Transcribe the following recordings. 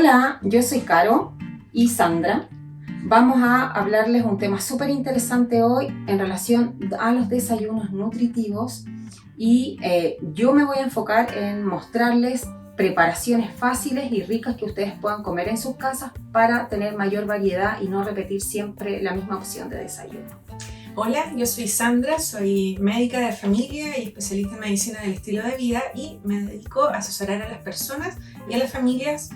Hola, yo soy Caro y Sandra. Vamos a hablarles un tema súper interesante hoy en relación a los desayunos nutritivos y yo me voy a enfocar en mostrarles preparaciones fáciles y ricas que ustedes puedan comer en sus casas para tener mayor variedad y no repetir siempre la misma opción de desayuno. Hola, yo soy Sandra, soy médica de familia y especialista en medicina del estilo de vida y me dedico a asesorar a las personas y a las familias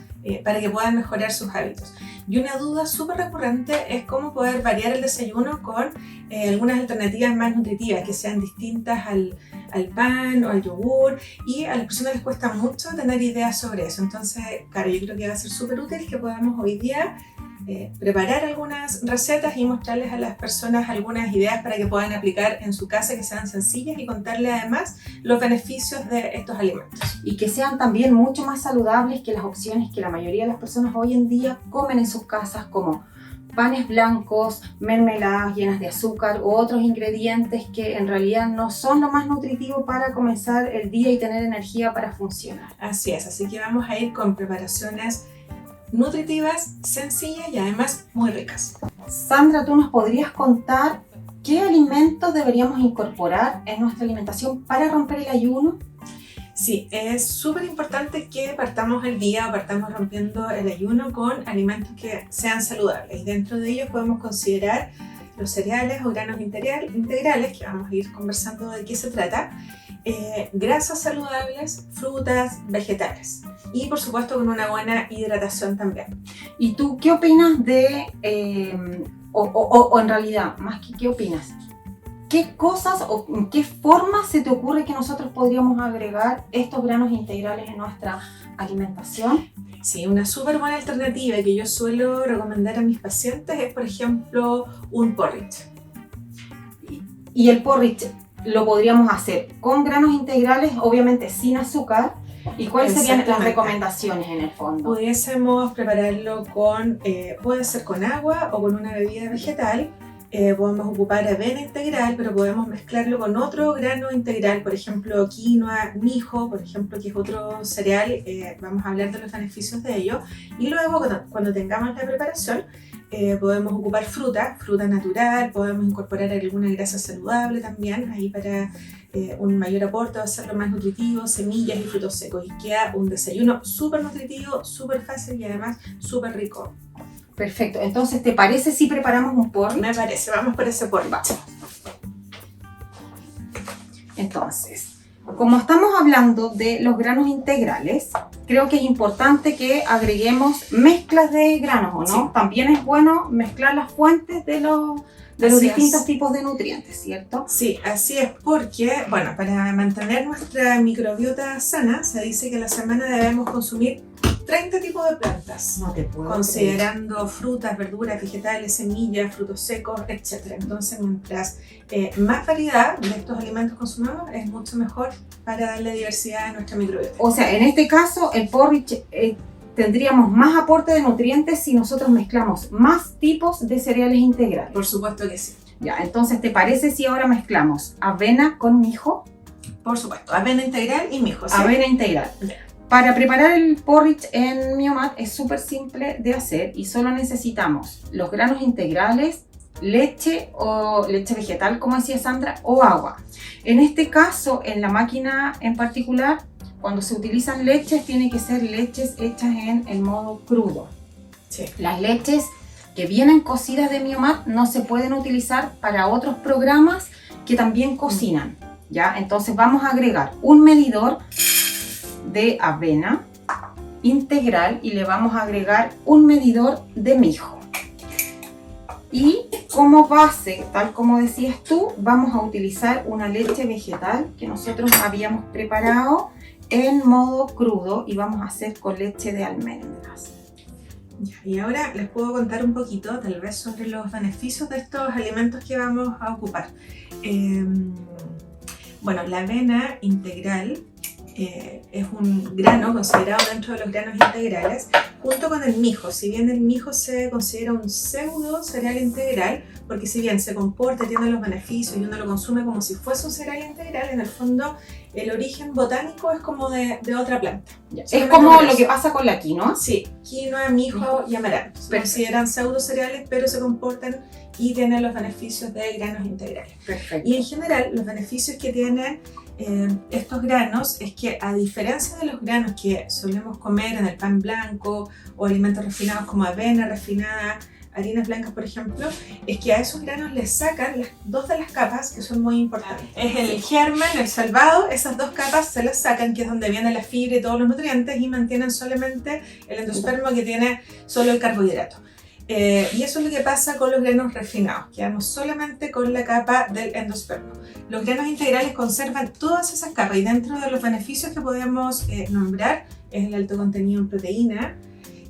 para que puedan mejorar sus hábitos. Y una duda súper recurrente es cómo poder variar el desayuno con algunas alternativas más nutritivas que sean distintas al pan o al yogur, y a las personas les cuesta mucho tener ideas sobre eso. Entonces, claro, yo creo que va a ser súper útil que podamos hoy día preparar algunas recetas y mostrarles a las personas algunas ideas para que puedan aplicar en su casa, que sean sencillas, y contarles además los beneficios de estos alimentos. Y que sean también mucho más saludables que las opciones que la mayoría de las personas hoy en día comen en sus casas, como panes blancos, mermeladas llenas de azúcar u otros ingredientes que en realidad no son lo más nutritivo para comenzar el día y tener energía para funcionar. Así es, así que vamos a ir con preparaciones nutritivas, sencillas y además muy ricas. Sandra, ¿tú nos podrías contar qué alimentos deberíamos incorporar en nuestra alimentación para romper el ayuno? Sí, es súper importante que partamos el día o partamos rompiendo el ayuno con alimentos que sean saludables. Y dentro de ellos podemos considerar los cereales o granos integrales, que vamos a ir conversando de qué se trata, grasas saludables, frutas, vegetales y por supuesto con una buena hidratación también. ¿Y tú qué opinas de, o en realidad, más que qué opinas, qué cosas o en qué forma se te ocurre que nosotros podríamos agregar estos granos integrales en nuestra alimentación? Sí, una súper buena alternativa que yo suelo recomendar a mis pacientes es, por ejemplo, un porridge. Y el porridge lo podríamos hacer con granos integrales, obviamente sin azúcar. ¿Y cuáles serían las recomendaciones en el fondo? Pudiésemos prepararlo con, puede ser con agua o con una bebida vegetal. Podemos ocupar avena integral, pero podemos mezclarlo con otro grano integral, por ejemplo quinoa, mijo, por ejemplo, que es otro cereal. Vamos a hablar de los beneficios de ello. Y luego, cuando tengamos la preparación, podemos ocupar fruta natural, podemos incorporar alguna grasa saludable también, ahí para un mayor aporte, hacerlo más nutritivo, semillas y frutos secos. Y queda un desayuno súper nutritivo, súper fácil y además súper rico. Perfecto, entonces, ¿te parece si preparamos un porridge? Me parece, vamos por ese porridge. Entonces, como estamos hablando de los granos integrales, creo que es importante que agreguemos mezclas de granos, ¿o no? Sí. También es bueno mezclar las fuentes de los distintos tipos de nutrientes, ¿cierto? Sí, así es, porque, bueno, para mantener nuestra microbiota sana, se dice que a la semana debemos consumir 30 tipos de plantas, No te puedo considerando creer. frutas, verduras, vegetales, semillas, frutos secos, etc. Entonces, mientras más variedad de estos alimentos consumamos, es mucho mejor para darle diversidad a nuestra microbiota. O sea, en este caso, el porridge tendríamos más aporte de nutrientes si nosotros mezclamos más tipos de cereales integrales. Por supuesto que sí. Ya, entonces, ¿te parece si ahora mezclamos avena con mijo? Por supuesto, avena integral y mijo, ¿sí? Avena integral. Ya. Para preparar el porridge en Miomat es súper simple de hacer y solo necesitamos los granos integrales, leche o leche vegetal, como decía Sandra, o agua. En este caso, en la máquina en particular, cuando se utilizan leches, tienen que ser leches hechas en el modo crudo. Sí. Las leches que vienen cocidas de Miomat no se pueden utilizar para otros programas que también cocinan, ¿ya? Entonces vamos a agregar un medidor de avena integral y le vamos a agregar un medidor de mijo. Y como base, tal como decías tú, vamos a utilizar una leche vegetal que nosotros habíamos preparado en modo crudo y vamos a hacer con leche de almendras. Ya, y ahora les puedo contar un poquito, tal vez, sobre los beneficios de estos alimentos que vamos a ocupar. Bueno, la avena integral es un grano considerado dentro de los granos integrales, junto con el mijo. Si bien el mijo se considera un pseudo cereal integral, porque si bien se comporta, tiene los beneficios y uno lo consume como si fuese un cereal integral, en el fondo el origen botánico es como de otra planta. Es como lo que pasa con la quinoa. Sí, quinoa, mijo y amaranto. Se consideran pseudo cereales, pero se comportan y tienen los beneficios de granos integrales. Perfecto. Y en general, los beneficios que tienen estos granos es que, a diferencia de los granos que solemos comer en el pan blanco o alimentos refinados como avena refinada, harinas blancas, por ejemplo, es que a esos granos les sacan las dos de las capas que son muy importantes. Es el germen, el salvado, esas dos capas se las sacan, que es donde viene la fibra y todos los nutrientes, y mantienen solamente el endospermo, que tiene solo el carbohidrato. Y eso es lo que pasa con los granos refinados, quedamos solamente con la capa del endospermo. Los granos integrales conservan todas esas capas, y dentro de los beneficios que podemos nombrar es el alto contenido en proteína,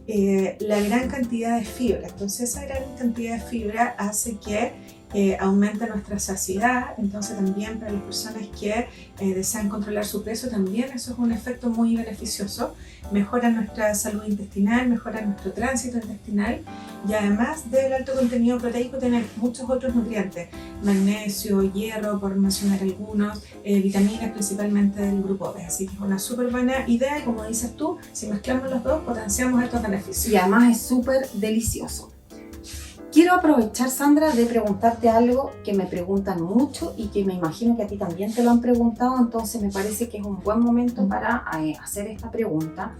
la gran cantidad de fibra. Entonces esa gran cantidad de fibra hace que aumenta nuestra saciedad. Entonces también para las personas que desean controlar su peso, también eso es un efecto muy beneficioso. Mejora nuestra salud intestinal, mejora nuestro tránsito intestinal, y además del alto contenido proteico tiene muchos otros nutrientes: magnesio, hierro, por mencionar algunos, vitaminas principalmente del grupo B. Así que es una súper buena idea, y como dices tú, si mezclamos los dos potenciamos estos beneficios. Y además es súper delicioso. Quiero aprovechar, Sandra, de preguntarte algo que me preguntan mucho y que me imagino que a ti también te lo han preguntado, entonces me parece que es un buen momento para hacer esta pregunta.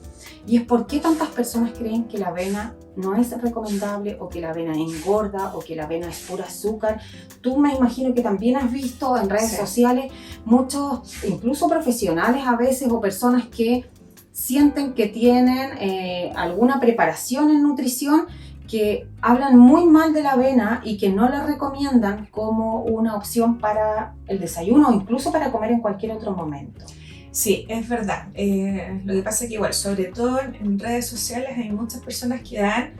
Y es: ¿por qué tantas personas creen que la avena no es recomendable, o que la avena engorda, o que la avena es pura azúcar? Tú me imagino que también has visto en redes sociales muchos, incluso profesionales a veces, o personas que sienten que tienen alguna preparación en nutrición, que hablan muy mal de la avena y que no la recomiendan como una opción para el desayuno, o incluso para comer en cualquier otro momento. Sí, es verdad. Lo que pasa es que igual, sobre todo en redes sociales, hay muchas personas que dan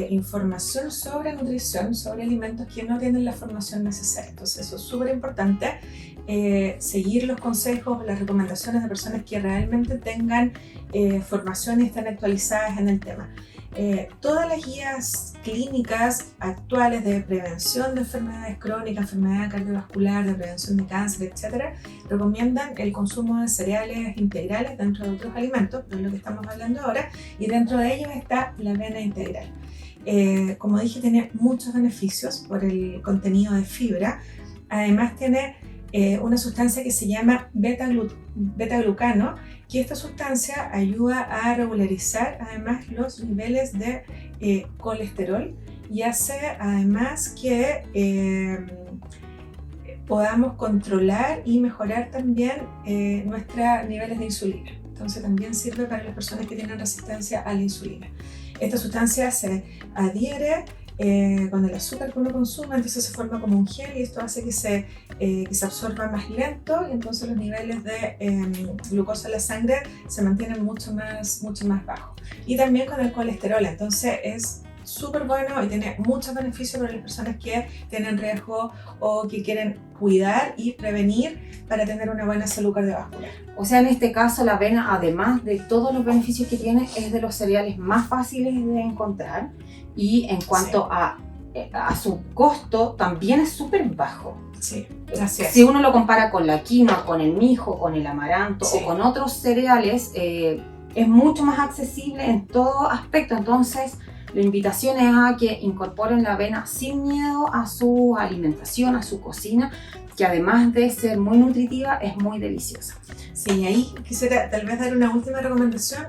información sobre nutrición, sobre alimentos, que no tienen la formación necesaria. Entonces eso es súper importante, seguir los consejos, las recomendaciones de personas que realmente tengan formación y estén actualizadas en el tema. Todas las guías clínicas actuales de prevención de enfermedades crónicas, enfermedad cardiovascular, de prevención de cáncer, etc., recomiendan el consumo de cereales integrales dentro de otros alimentos, de lo que estamos hablando ahora, y dentro de ellos está la avena integral. Como dije, tiene muchos beneficios por el contenido de fibra. Además tiene una sustancia que se llama beta-glucano, que esta sustancia ayuda a regularizar además los niveles de colesterol, y hace además que podamos controlar y mejorar también nuestros niveles de insulina. Entonces también sirve para las personas que tienen resistencia a la insulina. Esta sustancia se adhiere con el azúcar que uno consume, entonces se forma como un gel, y esto hace que se absorba más lento, y entonces los niveles de glucosa en la sangre se mantienen mucho más bajos. Y también con el colesterol, entonces es súper bueno y tiene muchos beneficios para las personas que tienen riesgo o que quieren cuidar y prevenir para tener una buena salud cardiovascular. O sea, en este caso la avena, además de todos los beneficios que tiene, es de los cereales más fáciles de encontrar, y en cuanto a su costo también es súper bajo. Sí, gracias. Si uno lo compara con la quinoa, con el mijo, con el amaranto, o con otros cereales, es mucho más accesible en todo aspecto. Entonces la invitación es a que incorporen la avena sin miedo a su alimentación, a su cocina, que además de ser muy nutritiva, es muy deliciosa. Sí, y ahí quisiera tal vez dar una última recomendación,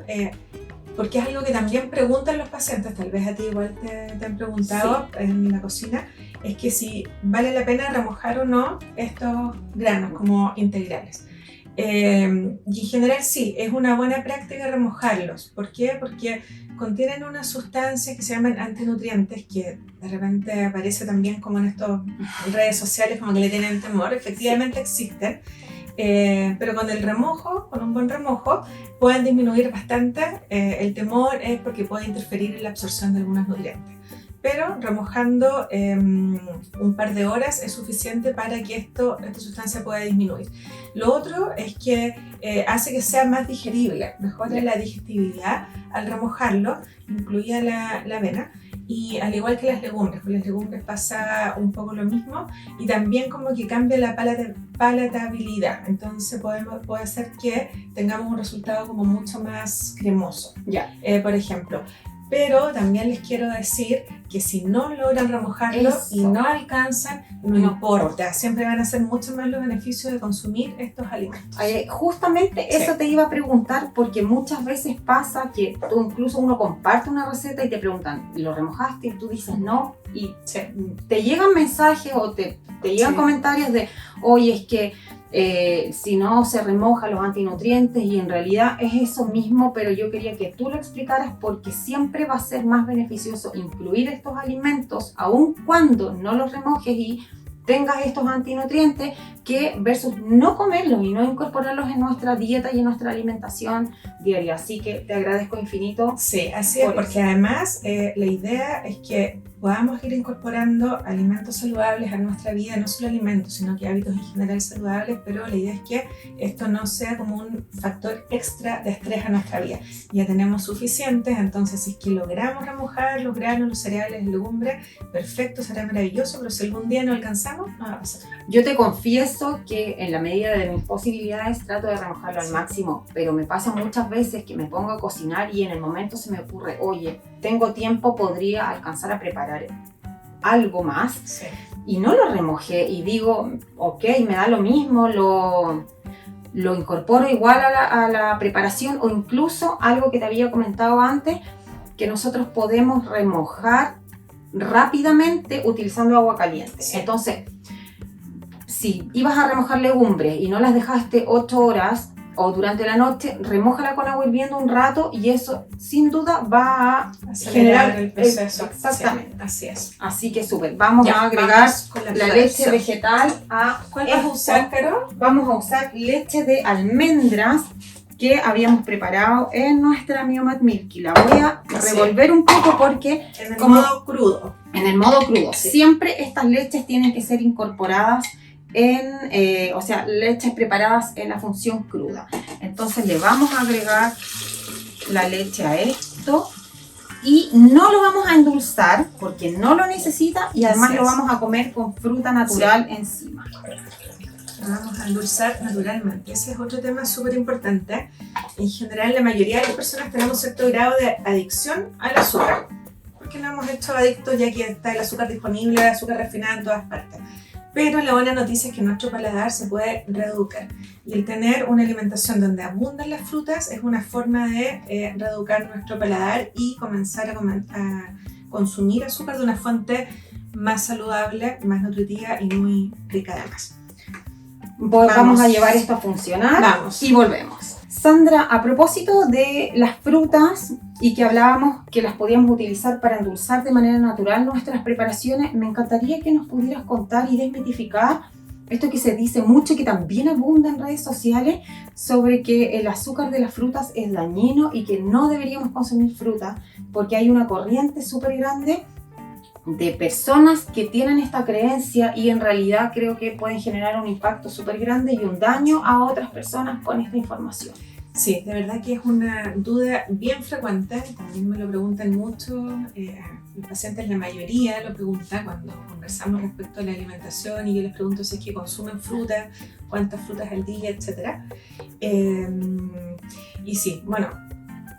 porque es algo que también preguntan los pacientes, tal vez a ti igual te han preguntado en la cocina, es que si vale la pena remojar o no estos granos como integrales. Y en general sí, es una buena práctica remojarlos. ¿Por qué? Porque contienen unas sustancias que se llaman antinutrientes, que de repente aparece también como en estas redes sociales, como que le tienen temor. Efectivamente existen, pero con el remojo, con un buen remojo, pueden disminuir bastante. El temor es porque puede interferir en la absorción de algunos nutrientes. Pero remojando un par de horas es suficiente para que esta sustancia pueda disminuir. Lo otro es que hace que sea más digerible, mejora la digestibilidad al remojarlo, incluida la avena, Y al igual que las legumbres, con las legumbres pasa un poco lo mismo y también como que cambia la palatabilidad, entonces puede hacer que tengamos un resultado como mucho más cremoso, Ya. por ejemplo. Pero también les quiero decir que si no logran remojarlo y no alcanzan, no importa, siempre van a ser mucho más los beneficios de consumir estos alimentos. Justamente eso te iba a preguntar, porque muchas veces pasa que incluso uno comparte una receta y te preguntan, ¿lo remojaste? Y tú dices no, y te llegan mensajes o te llegan comentarios de, oye, es que si no se remoja los antinutrientes, y en realidad es eso mismo, pero yo quería que tú lo explicaras porque siempre va a ser más beneficioso incluir estos alimentos aun cuando no los remojes y tengas estos antinutrientes, que versus no comerlos y no incorporarlos en nuestra dieta y en nuestra alimentación diaria. Así que te agradezco infinito. Sí, así es, porque además la idea es que podamos ir incorporando alimentos saludables a nuestra vida, no solo alimentos, sino que hábitos en general saludables, pero la idea es que esto no sea como un factor extra de estrés a nuestra vida. Ya tenemos suficientes, entonces si es que logramos remojar los granos, los cereales, las legumbres, perfecto, será maravilloso, pero si algún día no alcanzamos, no va a pasar. Yo te confieso que en la medida de mis posibilidades trato de remojarlo al máximo, pero me pasa muchas veces que me pongo a cocinar y en el momento se me ocurre, oye, tengo tiempo, podría alcanzar a preparar algo más, y no lo remojé y digo, ok, me da lo mismo, lo incorporo igual a la preparación, o incluso algo que te había comentado antes, que nosotros podemos remojar rápidamente utilizando agua caliente. Entonces, si ibas a remojar legumbres y no las dejaste 8 horas o durante la noche, remójala con agua hirviendo un rato y eso sin duda va a generar el proceso. Exactamente. Sí, así es. Así que súper. Vamos a agregar la leche vegetal a... ¿Cuál vas a usar, Caro? Vamos a usar leche de almendras que habíamos preparado en nuestra Miomat Milky. La voy a revolver un poco porque... En el modo crudo. En el modo crudo. Siempre estas leches tienen que ser incorporadas o sea, leches preparadas en la función cruda. Entonces le vamos a agregar la leche a esto y no lo vamos a endulzar porque no lo necesita, y además lo vamos a comer con fruta natural encima. Lo vamos a endulzar naturalmente. Ese es otro tema súper importante. En general, la mayoría de las personas tenemos cierto grado de adicción al azúcar, porque nos hemos hecho adictos ya que está el azúcar disponible, el azúcar refinada en todas partes. Pero la buena noticia es que nuestro paladar se puede reeducar, y el tener una alimentación donde abundan las frutas es una forma de reeducar nuestro paladar y comenzar a consumir azúcar de una fuente más saludable, más nutritiva y muy rica además. Vamos a llevar esto a funcionar y volvemos. Sandra, a propósito de las frutas y que hablábamos que las podíamos utilizar para endulzar de manera natural nuestras preparaciones, me encantaría que nos pudieras contar y desmitificar esto que se dice mucho y que también abunda en redes sociales sobre que el azúcar de las frutas es dañino y que no deberíamos consumir fruta, porque hay una corriente súper grande de personas que tienen esta creencia y en realidad creo que pueden generar un impacto súper grande y un daño a otras personas con esta información. Sí, de verdad que es una duda bien frecuente, también me lo preguntan mucho, los pacientes la mayoría lo preguntan cuando conversamos respecto a la alimentación y yo les pregunto si es que consumen fruta, cuántas frutas al día, etc. Y sí, bueno,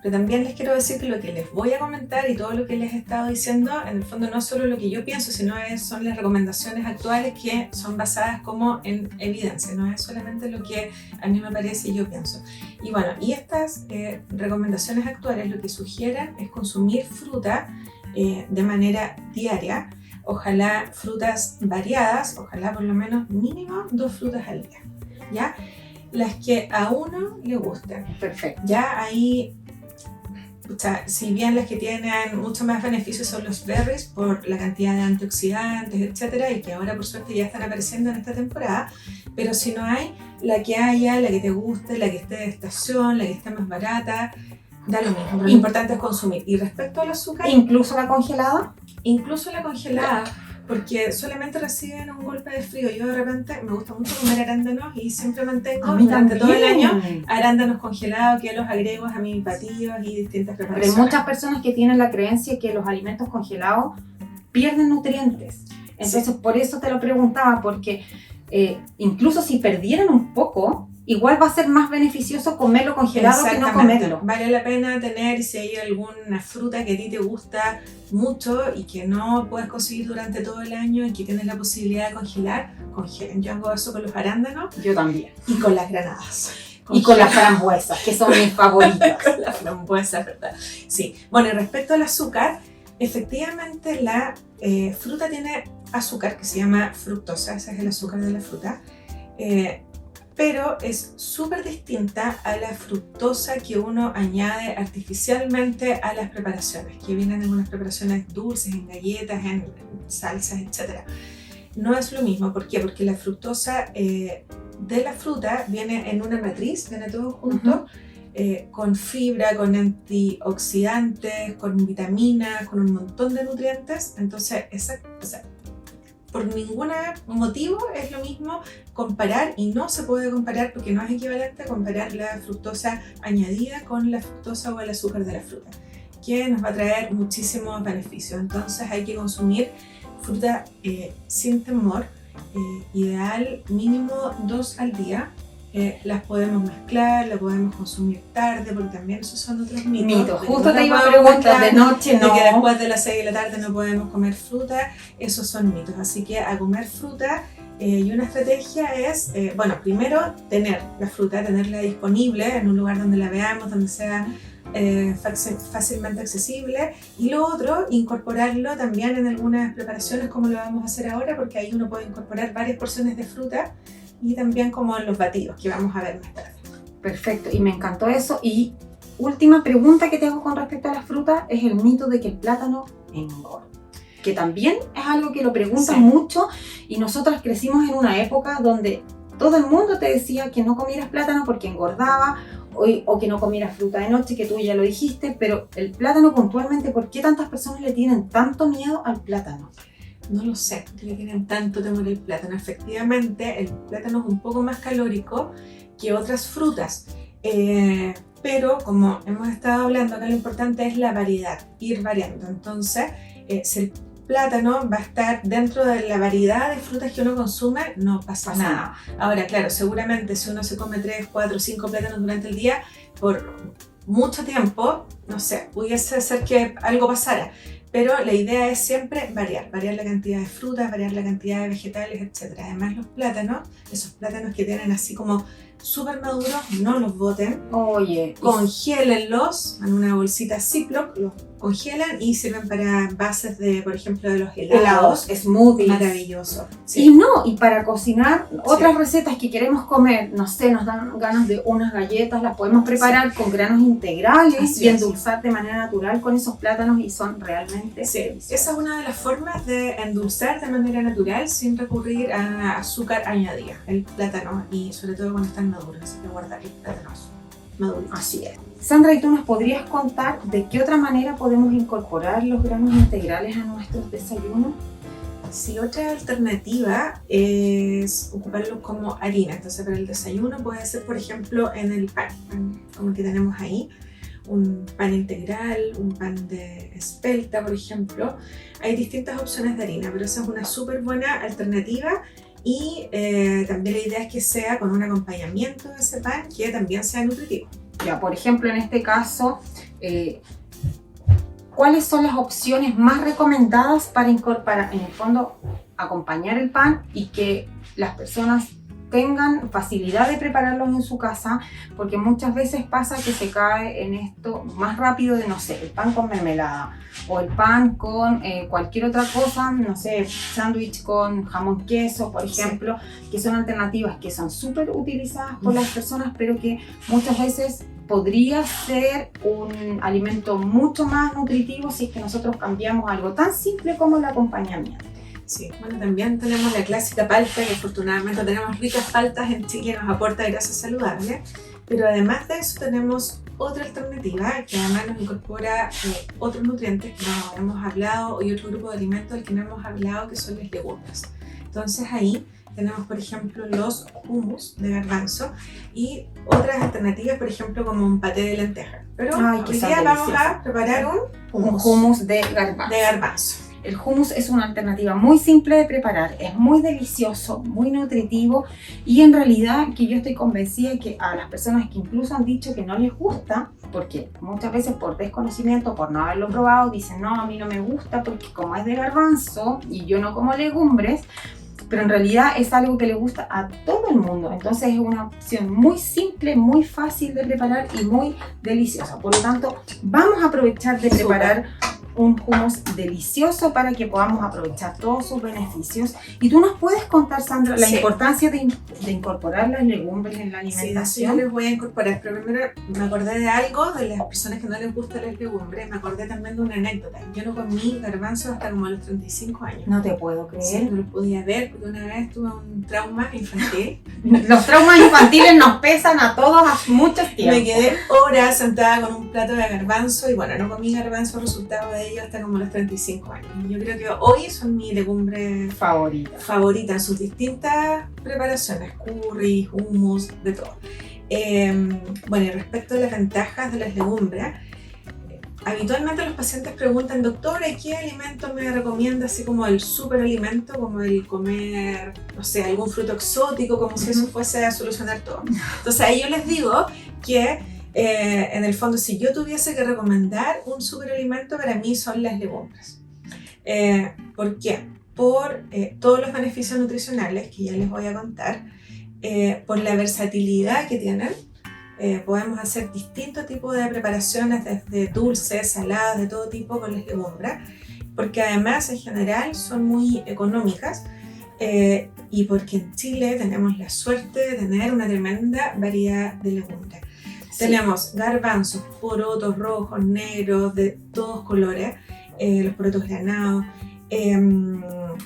pero también les quiero decir que lo que les voy a comentar y todo lo que les he estado diciendo, en el fondo no es solo lo que yo pienso, sino son las recomendaciones actuales que son basadas como en evidencia, no es solamente lo que a mí me parece y yo pienso. Y bueno, y estas recomendaciones actuales lo que sugieren es consumir fruta de manera diaria, ojalá frutas variadas, ojalá por lo menos mínimo 2 frutas al día, ¿ya? Las que a uno le gusten. Perfecto. Ya ahí... O sea, si bien las que tienen mucho más beneficios son los berries por la cantidad de antioxidantes, etcétera, y que ahora por suerte ya están apareciendo en esta temporada, pero si no hay, la que haya, la que te guste, la que esté de estación, la que esté más barata, da lo mismo, pero lo importante es consumir. Y respecto al azúcar... ¿Incluso la congelada? Incluso la congelada, porque solamente reciben un golpe de frío. Yo de repente me gusta mucho comer arándanos y siempre mantengo A mí durante todo el también. año arándanos congelados que los agrego a mis batidos y distintas Pero hay preparaciones. muchas personas que tienen la creencia que los alimentos congelados pierden nutrientes. Entonces, por eso te lo preguntaba, porque incluso si perdieran un poco, igual va a ser más beneficioso comerlo congelado que no comerlo. Vale la pena tener, si hay alguna fruta que a ti te gusta mucho y que no puedes conseguir durante todo el año y que tienes la posibilidad de congelar, congelen. Yo hago eso con los arándanos Yo también. y con las granadas. Y con las frambuesas, que son mis favoritas. Con la frambuesa, ¿verdad? Sí. Bueno, y respecto al azúcar, efectivamente la fruta tiene azúcar que se llama fructosa, ese es el azúcar de la fruta, pero es súper distinta a la fructosa que uno añade artificialmente a las preparaciones, que vienen en unas preparaciones dulces, en galletas, en salsas, etc. No es lo mismo, ¿por qué? Porque la fructosa de la fruta viene en una matriz, viene todo junto, con fibra, con antioxidantes, con vitaminas, con un montón de nutrientes. Entonces, por ningún motivo es lo mismo comparar, y no se puede comparar porque no es equivalente a comparar la fructosa añadida con la fructosa o el azúcar de la fruta, que nos va a traer muchísimos beneficios. Entonces hay que consumir fruta sin temor, ideal mínimo 2 al día. Las podemos mezclar, las podemos consumir tarde, porque también esos son otros mitos. Justo te iba a preguntar, de noche no. De que después de las 6 de la tarde no podemos comer fruta, esos son mitos. Así que a comer fruta, y una estrategia es, bueno, primero tener la fruta, tenerla disponible en un lugar donde la veamos, donde sea fácilmente accesible, y lo otro, incorporarlo también en algunas preparaciones como lo vamos a hacer ahora, porque ahí uno puede incorporar varias porciones de fruta y también como en los batidos que vamos a ver más tarde. Perfecto, y me encantó eso. Y última pregunta que te hago con respecto a las frutas es el mito de que el plátano engorda, que también es algo que lo preguntan mucho, y nosotras crecimos en una época donde todo el mundo te decía que no comieras plátano porque engordaba, o que no comieras fruta de noche, que tú ya lo dijiste, pero el plátano puntualmente, ¿por qué tantas personas le tienen tanto miedo al plátano? No lo sé, ¿por qué le tienen tanto temor al plátano? Efectivamente, el plátano es un poco más calórico que otras frutas, pero como hemos estado hablando acá, lo importante es la variedad, ir variando. Entonces, si el plátano va a estar dentro de la variedad de frutas que uno consume, no pasa nada. Ahora, claro, seguramente si uno se come 3, 4, 5 plátanos durante el día, por mucho tiempo, no sé, pudiese ser que algo pasara. Pero la idea es siempre variar la cantidad de frutas, variar la cantidad de vegetales, etc. Además, los plátanos, esos plátanos que tienen así como súper maduros, no los boten. Oye, congélenlos en una bolsita Ziploc, los congelan y sirven para bases de, por ejemplo, de los helados. Smoothies. Maravilloso. Sí. Y para cocinar otras recetas que queremos comer, no sé, nos dan ganas de unas galletas, las podemos preparar con granos integrales y endulzar de manera natural con esos plátanos, y son realmente deliciosas. Esa es una de las formas de endulzar de manera natural sin recurrir a azúcar añadida, el plátano, y sobre todo cuando están maduros, así que guardar el plátano maduro. Así es. Sandra, ¿y tú nos podrías contar de qué otra manera podemos incorporar los granos integrales a nuestros desayunos? Sí, otra alternativa es ocuparlos como harina. Entonces, para el desayuno puede ser, por ejemplo, en el pan, como el que tenemos ahí, un pan integral, un pan de espelta, por ejemplo. Hay distintas opciones de harina, pero esa es una súper buena alternativa. Y también la idea es que sea con un acompañamiento de ese pan que también sea nutritivo. Ya, por ejemplo, en este caso, ¿cuáles son las opciones más recomendadas para incorporar, en el fondo, acompañar el pan y que las personas tengan facilidad de prepararlos en su casa? Porque muchas veces pasa que se cae en esto más rápido de, no sé, el pan con mermelada o el pan con cualquier otra cosa, no sé, sándwich con jamón queso, por ejemplo, que son alternativas que son súper utilizadas por las personas, pero que muchas veces podría ser un alimento mucho más nutritivo si es que nosotros cambiamos algo tan simple como el acompañamiento. Sí, bueno, también tenemos la clásica palta, que afortunadamente tenemos ricas paltas en Chile que nos aporta grasa saludable, pero además de eso tenemos otra alternativa que además nos incorpora otros nutrientes que no hemos hablado y otro grupo de alimentos del que no hemos hablado, que son las legumbres. Entonces ahí tenemos, por ejemplo, los hummus de garbanzo y otras alternativas, por ejemplo, como un paté de lentejas. Pero hoy día vamos a preparar un hummus de garbanzo. El hummus es una alternativa muy simple de preparar, es muy delicioso, muy nutritivo y en realidad que yo estoy convencida que a las personas que incluso han dicho que no les gusta, porque muchas veces por desconocimiento, por no haberlo probado, dicen no, a mí no me gusta porque como es de garbanzo y yo no como legumbres, pero en realidad es algo que le gusta a todo el mundo, entonces es una opción muy simple, muy fácil de preparar y muy deliciosa. Por lo tanto, vamos a aprovechar de preparar un hummus delicioso para que podamos aprovechar todos sus beneficios. Y tú nos puedes contar, Sandra, la importancia de incorporar las legumbres en la alimentación. Sí, yo les voy a incorporar, pero primero me acordé de algo, de las personas que no les gustan las legumbres, me acordé también de una anécdota. Yo no comí garbanzos hasta como a los 35 años. No te puedo creer. Sí, no los podía ver porque una vez tuve un trauma infantil. Los traumas infantiles nos pesan a todos a muchos tiempos. Me quedé horas sentada con un plato de garbanzo y bueno, no comí garbanzo resultado de ello hasta como los 35 años. Yo creo que hoy son mi legumbre favorita en sus distintas preparaciones, curry, hummus, de todo. Bueno, y respecto a las ventajas de las legumbres, habitualmente los pacientes preguntan, doctora, ¿qué alimento me recomienda así como el superalimento, como el comer, no sé, algún fruto exótico, como si eso fuese a solucionar todo? Entonces ahí yo les digo que en el fondo, si yo tuviese que recomendar un superalimento, para mí son las legumbres. ¿Por qué? Por todos los beneficios nutricionales que ya les voy a contar, por la versatilidad que tienen. Podemos hacer distintos tipos de preparaciones, desde dulces, saladas, de todo tipo con las legumbres, porque además en general son muy económicas y porque en Chile tenemos la suerte de tener una tremenda variedad de legumbres. Sí. Tenemos garbanzos, porotos rojos, negros, de todos colores, los porotos granados,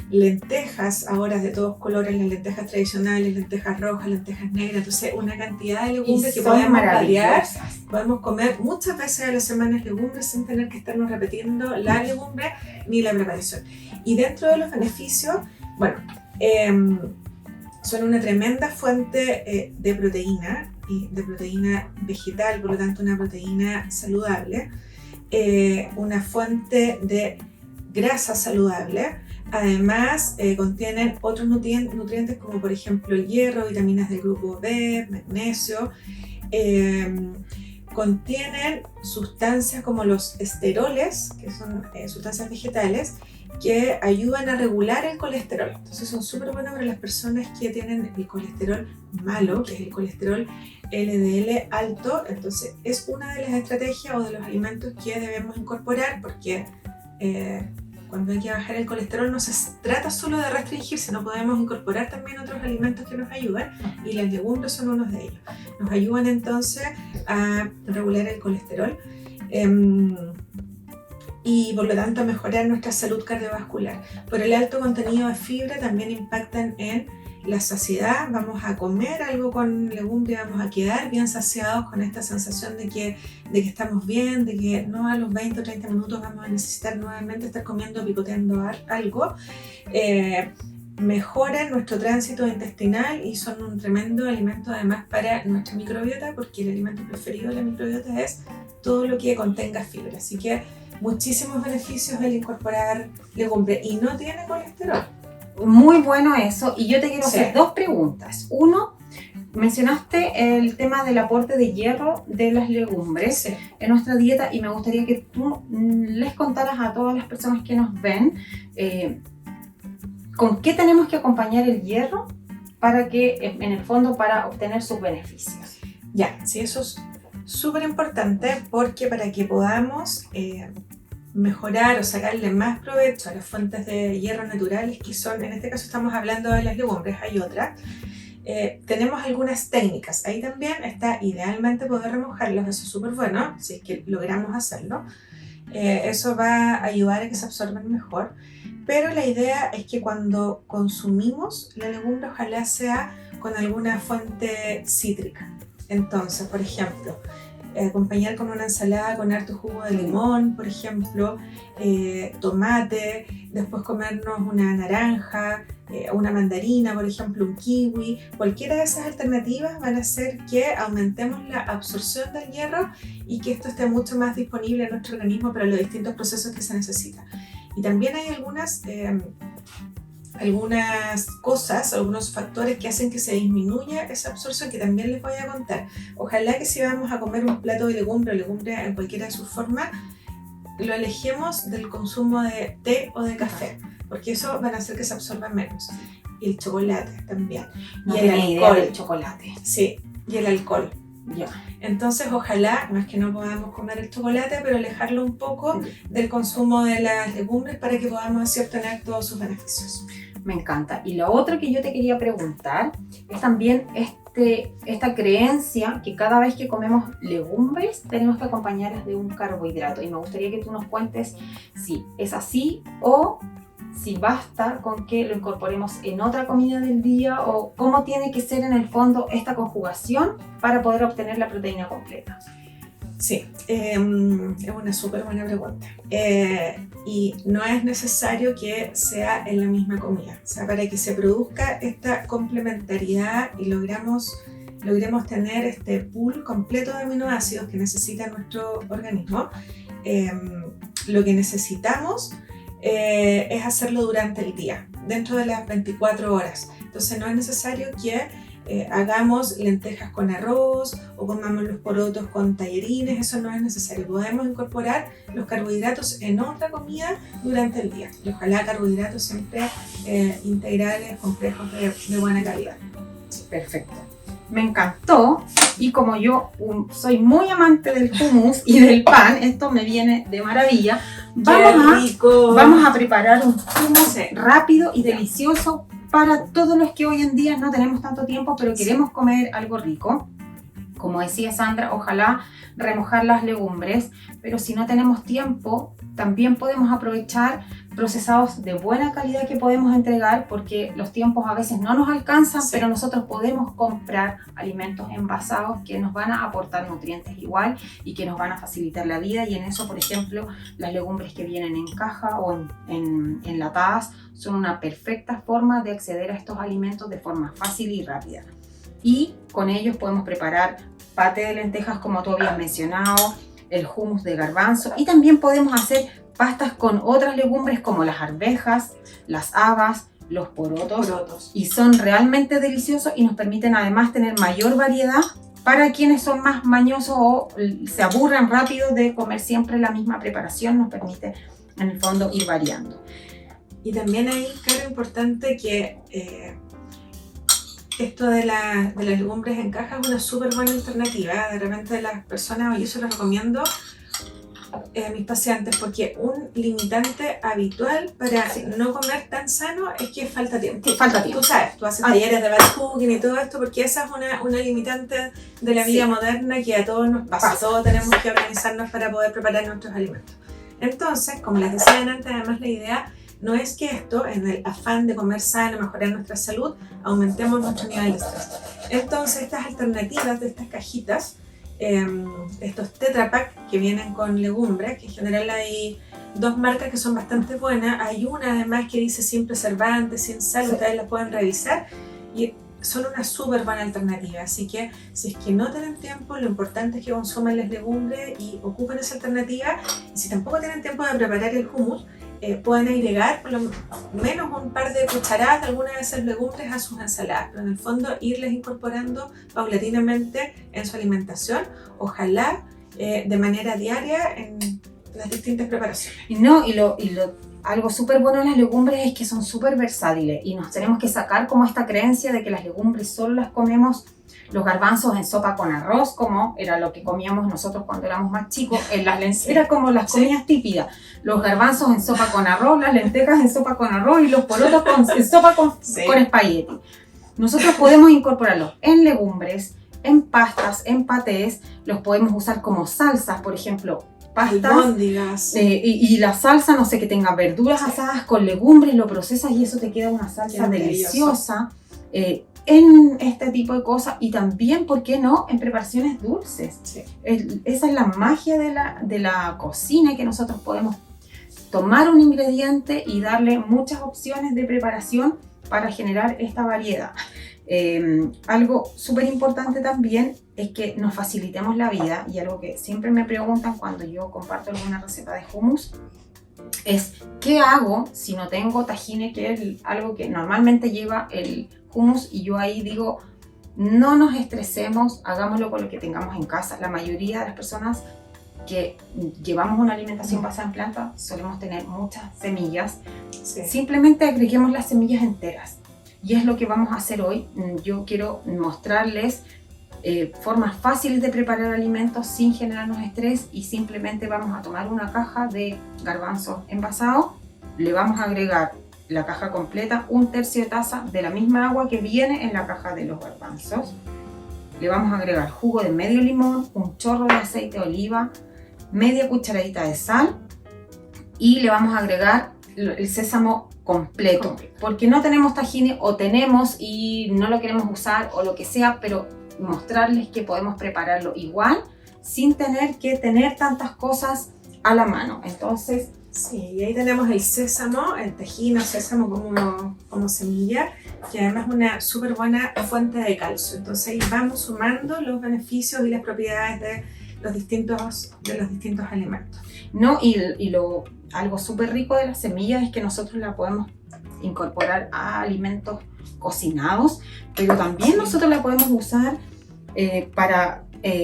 lentejas ahora de todos colores, las lentejas tradicionales, lentejas rojas, lentejas negras, entonces una cantidad de legumbres que podemos variar, podemos comer muchas veces a la semana legumbres sin tener que estarnos repitiendo la legumbre ni la preparación. Y dentro de los beneficios, bueno, son una tremenda fuente de proteína y de proteína vegetal, por lo tanto una proteína saludable, una fuente de grasa saludable. Además, contienen otros nutrientes como por ejemplo el hierro, vitaminas del grupo B, magnesio. Contienen sustancias como los esteroles, que son sustancias vegetales, que ayudan a regular el colesterol. Entonces son súper buenos para las personas que tienen el colesterol malo, que es el colesterol LDL alto. Entonces es una de las estrategias o de los alimentos que debemos incorporar, porque cuando hay que bajar el colesterol no se trata solo de restringir, sino podemos incorporar también otros alimentos que nos ayudan, y las legumbres son uno de ellos. Nos ayudan entonces a regular el colesterol y por lo tanto a mejorar nuestra salud cardiovascular. Por el alto contenido de fibra también impactan en la saciedad. Vamos a comer algo con legumbre y vamos a quedar bien saciados con esta sensación de que estamos bien, de que no a los 20 o 30 minutos vamos a necesitar nuevamente estar comiendo, picoteando algo. Mejoran nuestro tránsito intestinal y son un tremendo alimento además para nuestra microbiota, porque el alimento preferido de la microbiota es todo lo que contenga fibra. Así que muchísimos beneficios el incorporar legumbre y no tiene colesterol. Muy bueno eso, y yo te quiero hacer dos preguntas. Uno, mencionaste el tema del aporte de hierro de las legumbres en nuestra dieta, y me gustaría que tú les contaras a todas las personas que nos ven con qué tenemos que acompañar el hierro para que, en el fondo, para obtener sus beneficios. Ya, sí, eso es súper importante, porque para que podamos mejorar o sacarle más provecho a las fuentes de hierro naturales, que son, en este caso estamos hablando de las legumbres, hay otras, tenemos algunas técnicas. Ahí también está idealmente poder remojarlos, eso es súper bueno, si es que logramos hacerlo. Eso va a ayudar a que se absorban mejor, pero la idea es que cuando consumimos la legumbre, ojalá sea con alguna fuente cítrica. Entonces, por ejemplo, acompañar con una ensalada con harto jugo de limón, por ejemplo, tomate, después comernos una naranja, una mandarina, por ejemplo, un kiwi. Cualquiera de esas alternativas van a hacer que aumentemos la absorción del hierro y que esto esté mucho más disponible en nuestro organismo para los distintos procesos que se necesitan. Y también hay algunas cosas, algunos factores que hacen que se disminuya esa absorción, que también les voy a contar. Ojalá que si vamos a comer un plato de legumbre o legumbre en cualquiera de sus formas, lo alejemos del consumo de té o de café, porque eso van a hacer que se absorba menos. Y el chocolate también. No y el tenía idea del chocolate. Sí, y el alcohol. Ya. Entonces, ojalá, no es que no podamos comer el chocolate, pero alejarlo un poco del consumo de las legumbres para que podamos así obtener todos sus beneficios. Me encanta. Y lo otro que yo te quería preguntar es también esta creencia que cada vez que comemos legumbres tenemos que acompañarlas de un carbohidrato. Y me gustaría que tú nos cuentes si es así o si basta con que lo incorporemos en otra comida del día o cómo tiene que ser en el fondo esta conjugación para poder obtener la proteína completa. Sí, es una súper buena pregunta. Y no es necesario que sea en la misma comida. O sea, para que se produzca esta complementariedad y logremos tener este pool completo de aminoácidos que necesita nuestro organismo, lo que necesitamos es hacerlo durante el día, dentro de las 24 horas. Entonces no es necesario que hagamos lentejas con arroz o comamos los porotos con tallarines, eso no es necesario. Podemos incorporar los carbohidratos en otra comida durante el día. Y ojalá carbohidratos siempre integrales, complejos de buena calidad. Perfecto. Me encantó y como yo soy muy amante del hummus y del pan, esto me viene de maravilla. Vamos a preparar un hummus rápido y delicioso para todos los que hoy en día no tenemos tanto tiempo, pero queremos comer algo rico. Como decía Sandra, ojalá remojar las legumbres, pero si no tenemos tiempo, también podemos aprovechar procesados de buena calidad que podemos entregar, porque los tiempos a veces no nos alcanzan, pero nosotros podemos comprar alimentos envasados que nos van a aportar nutrientes igual y que nos van a facilitar la vida, y en eso, por ejemplo, las legumbres que vienen en caja o enlatadas son una perfecta forma de acceder a estos alimentos de forma fácil y rápida. Y con ellos podemos preparar paté de lentejas, como tú habías mencionado, el hummus de garbanzo, y también podemos hacer pastas con otras legumbres como las arvejas, las habas, los porotos, y son realmente deliciosos y nos permiten además tener mayor variedad para quienes son más mañosos o se aburran rápido de comer siempre la misma preparación. Nos permite en el fondo ir variando. Y también hay algo importante que esto de las legumbres en caja es una súper buena alternativa. De repente las personas, yo se lo recomiendo a mis pacientes, porque un limitante habitual para no comer tan sano es que falta tiempo. Sí, falta tiempo. Tú sabes, tú haces talleres de batch cooking y todo esto, porque esa es una limitante de la vida moderna que a todos nos pasa. Todos tenemos que organizarnos para poder preparar nuestros alimentos. Entonces, como les decía antes, además la idea no es que esto, en el afán de comer sano, mejorar nuestra salud, aumentemos nuestro nivel de estrés. Entonces, estas alternativas de estas cajitas, estos Tetra Pak que vienen con legumbres, que en general hay dos marcas que son bastante buenas. Hay una además que dice sin preservantes, sin sal, ustedes la pueden revisar y son una súper buena alternativa. Así que si es que no tienen tiempo, lo importante es que consuman las legumbres y ocupen esa alternativa. Y si tampoco tienen tiempo de preparar el hummus, pueden agregar por lo menos un par de cucharadas de alguna de esas legumbres a sus ensaladas, pero en el fondo irles incorporando paulatinamente en su alimentación, ojalá de manera diaria en las distintas preparaciones. Algo súper bueno de las legumbres es que son súper versátiles y nos tenemos que sacar como esta creencia de que las legumbres solo las comemos, los garbanzos en sopa con arroz, como era lo que comíamos nosotros cuando éramos más chicos, en las era como las comidas típicas, los garbanzos en sopa con arroz, las lentejas en sopa con arroz y los porotos en sopa con espagueti. Nosotros podemos incorporarlos en legumbres, en pastas, en patés, los podemos usar como salsas, por ejemplo, pastas y la salsa, no sé, que tenga verduras asadas con legumbres, lo procesas y eso te queda una salsa deliciosa. en este tipo de cosas y también, ¿por qué no?, en preparaciones dulces. Sí. Esa es la magia de la cocina, que nosotros podemos tomar un ingrediente y darle muchas opciones de preparación para generar esta variedad. Algo súper importante también es que nos facilitemos la vida, y algo que siempre me preguntan cuando yo comparto alguna receta de hummus es ¿qué hago si no tengo tahine, que es algo que normalmente lleva el hummus? Y yo ahí digo, no nos estresemos, hagámoslo con lo que tengamos en casa. La mayoría de las personas que llevamos una alimentación basada en plantas solemos tener muchas semillas. Sí. Simplemente agreguemos las semillas enteras, y es lo que vamos a hacer hoy. Yo quiero mostrarles formas fáciles de preparar alimentos sin generarnos estrés, y simplemente vamos a tomar una caja de garbanzos envasados, le vamos a agregar la caja completa, 1/3 de taza de la misma agua que viene en la caja de los garbanzos, le vamos a agregar jugo de medio limón, un chorro de aceite de oliva, media cucharadita de sal, y le vamos a agregar el sésamo completo, porque no tenemos tahine, o tenemos y no lo queremos usar o lo que sea, pero mostrarles que podemos prepararlo igual sin tener que tener tantas cosas a la mano. Entonces, sí, y ahí tenemos el sésamo, el tahine o sésamo como semilla, que además es una súper buena fuente de calcio. Entonces ahí vamos sumando los beneficios y las propiedades de los distintos alimentos. ¿no? Algo súper rico de las semillas es que nosotros la podemos incorporar a alimentos cocinados, pero también nosotros la podemos usar para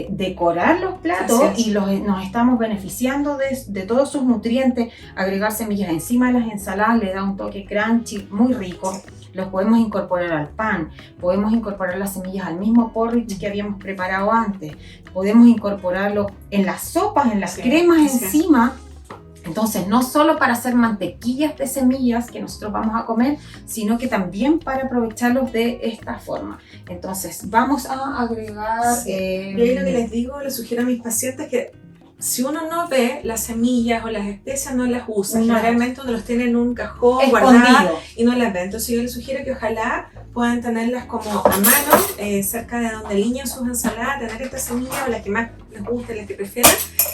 decorar los platos, y nos estamos beneficiando de todos sus nutrientes. Agregar semillas encima de las ensaladas le da un toque crunchy muy rico. Los podemos incorporar al pan, podemos incorporar las semillas al mismo porridge que habíamos preparado antes, podemos incorporarlo en las sopas, en las cremas encima. Entonces, no solo para hacer mantequillas de semillas que nosotros vamos a comer, sino que también para aprovecharlos de esta forma. Entonces, vamos a agregar... Y ahí lo que les digo, les sugiero a mis pacientes que si uno no ve las semillas o las especias, no las usa. Generalmente uno los tiene en un cajón guardado y no las ve. Entonces yo les sugiero que ojalá puedan tenerlas como a mano, cerca de donde alinean sus ensaladas, tener estas semillas o las que más les gusten, las que prefieran,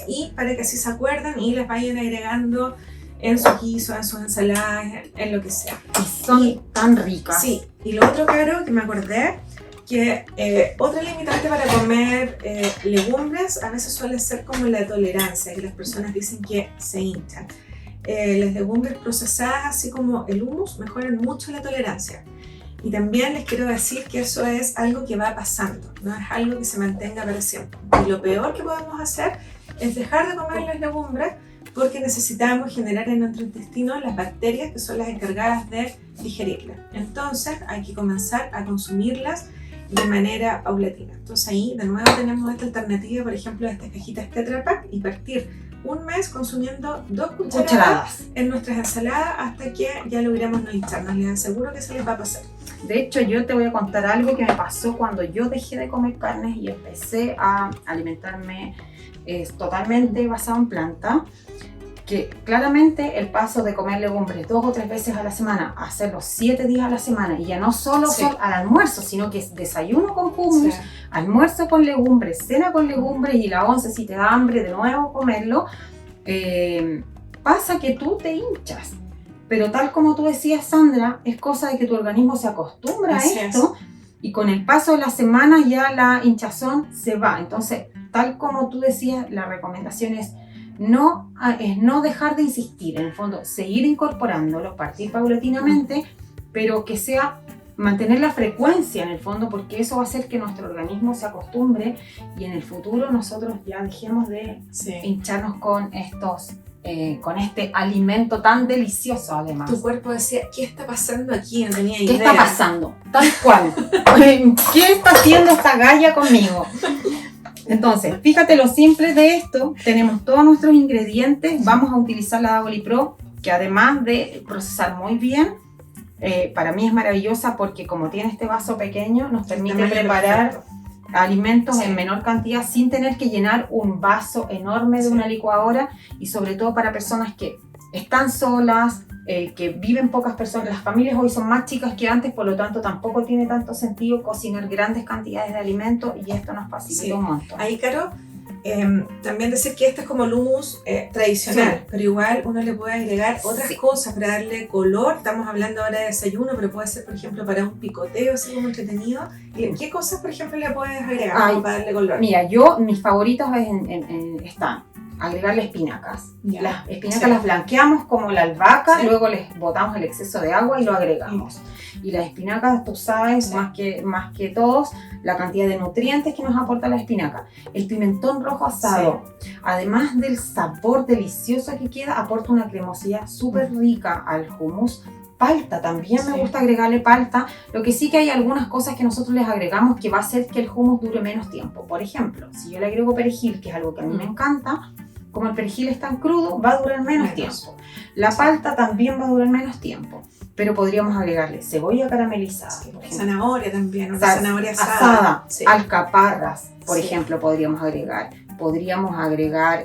y para que así se acuerden y las vayan agregando en sus guisos, en sus ensaladas, en lo que sea. Y son tan ricas. Sí, y lo otro, Caro, que me acordé, que otra limitante para comer legumbres a veces suele ser como la tolerancia, que las personas dicen que se hinchan. Las legumbres procesadas, así como el hummus, mejoran mucho la tolerancia. Y también les quiero decir que eso es algo que va pasando, no es algo que se mantenga para siempre. Y lo peor que podemos hacer es dejar de comer las legumbres, porque necesitamos generar en nuestro intestino las bacterias que son las encargadas de digerirlas. Entonces hay que comenzar a consumirlas de manera paulatina. Entonces ahí de nuevo tenemos esta alternativa, por ejemplo, de estas cajitas Tetra Pak, y partir un mes consumiendo 2 cucharadas en nuestras ensaladas hasta que ya logremos no hincharnos. Les aseguro que se les va a pasar. De hecho, yo te voy a contar algo que me pasó cuando yo dejé de comer carnes y empecé a alimentarme totalmente basado en planta. Que claramente el paso de comer legumbres 2 o 3 veces a la semana a hacerlo 7 días a la semana, y ya no solo al almuerzo, sino que es desayuno con hummus, almuerzo con legumbres, cena con legumbres, y la 11 si te da hambre de nuevo comerlo, pasa que tú te hinchas. Pero tal como tú decías, Sandra, es cosa de que tu organismo se acostumbra a esto, y con el paso de las semanas ya la hinchazón se va. Entonces, tal como tú decías, la recomendación es no dejar de insistir, en el fondo seguir incorporándolo, partir paulatinamente, pero que sea mantener la frecuencia en el fondo, porque eso va a hacer que nuestro organismo se acostumbre y en el futuro nosotros ya dejemos de hincharnos con este alimento tan delicioso. Además, tu cuerpo decía, ¿qué está pasando aquí? No tenía idea. ¿Qué está pasando? Tal cual. ¿Qué está haciendo esta galla conmigo? Entonces, fíjate lo simple de esto. Tenemos todos nuestros ingredientes. Vamos a utilizar la Davoli Pro, que además de procesar muy bien, para mí es maravillosa porque como tiene este vaso pequeño, nos permite preparar alimentos en menor cantidad sin tener que llenar un vaso enorme de una licuadora, y sobre todo para personas que están solas, que viven pocas personas. Las familias hoy son más chicas que antes, por lo tanto tampoco tiene tanto sentido cocinar grandes cantidades de alimentos y esto nos facilita un montón. Ahí, Caro, también decir que este es como el hummus tradicional, Sí. pero igual uno le puede agregar otras cosas para darle color. Estamos hablando ahora de desayuno, pero puede ser, por ejemplo, para un picoteo, así como entretenido. ¿Qué cosas, por ejemplo, le puedes agregar como para darle color? Mira, mis favoritas están agregarle espinacas. Ya. Las espinacas las blanqueamos como la albahaca, Sí. luego les botamos el exceso de agua y lo agregamos. Y las espinacas, tú sabes, Sí. más que todos, la cantidad de nutrientes que nos aporta la espinaca. El pimentón rojo asado, además del sabor delicioso que queda, aporta una cremosidad súper rica al hummus. Palta, también me gusta agregarle palta. Lo que sí que hay algunas cosas que nosotros les agregamos que va a hacer que el hummus dure menos tiempo. Por ejemplo, si yo le agrego perejil, que es algo que a mí me encanta, como el perejil es tan crudo, va a durar menos tiempo. La palta también va a durar menos tiempo, pero podríamos agregarle cebolla caramelizada, por ejemplo. Zanahoria también, una zanahoria asada, Sí. alcaparras, por Sí. ejemplo, podríamos agregar. Podríamos agregar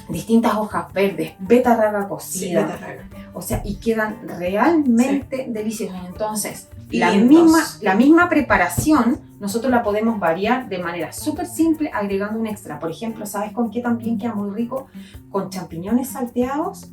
distintas hojas verdes, betarraga cocida. Sí, betarraga. O sea, y quedan realmente deliciosos. Entonces, la Pimientos. misma preparación, nosotros la podemos variar de manera súper simple agregando un extra. Por ejemplo, ¿sabes con qué también queda muy rico? Con champiñones salteados.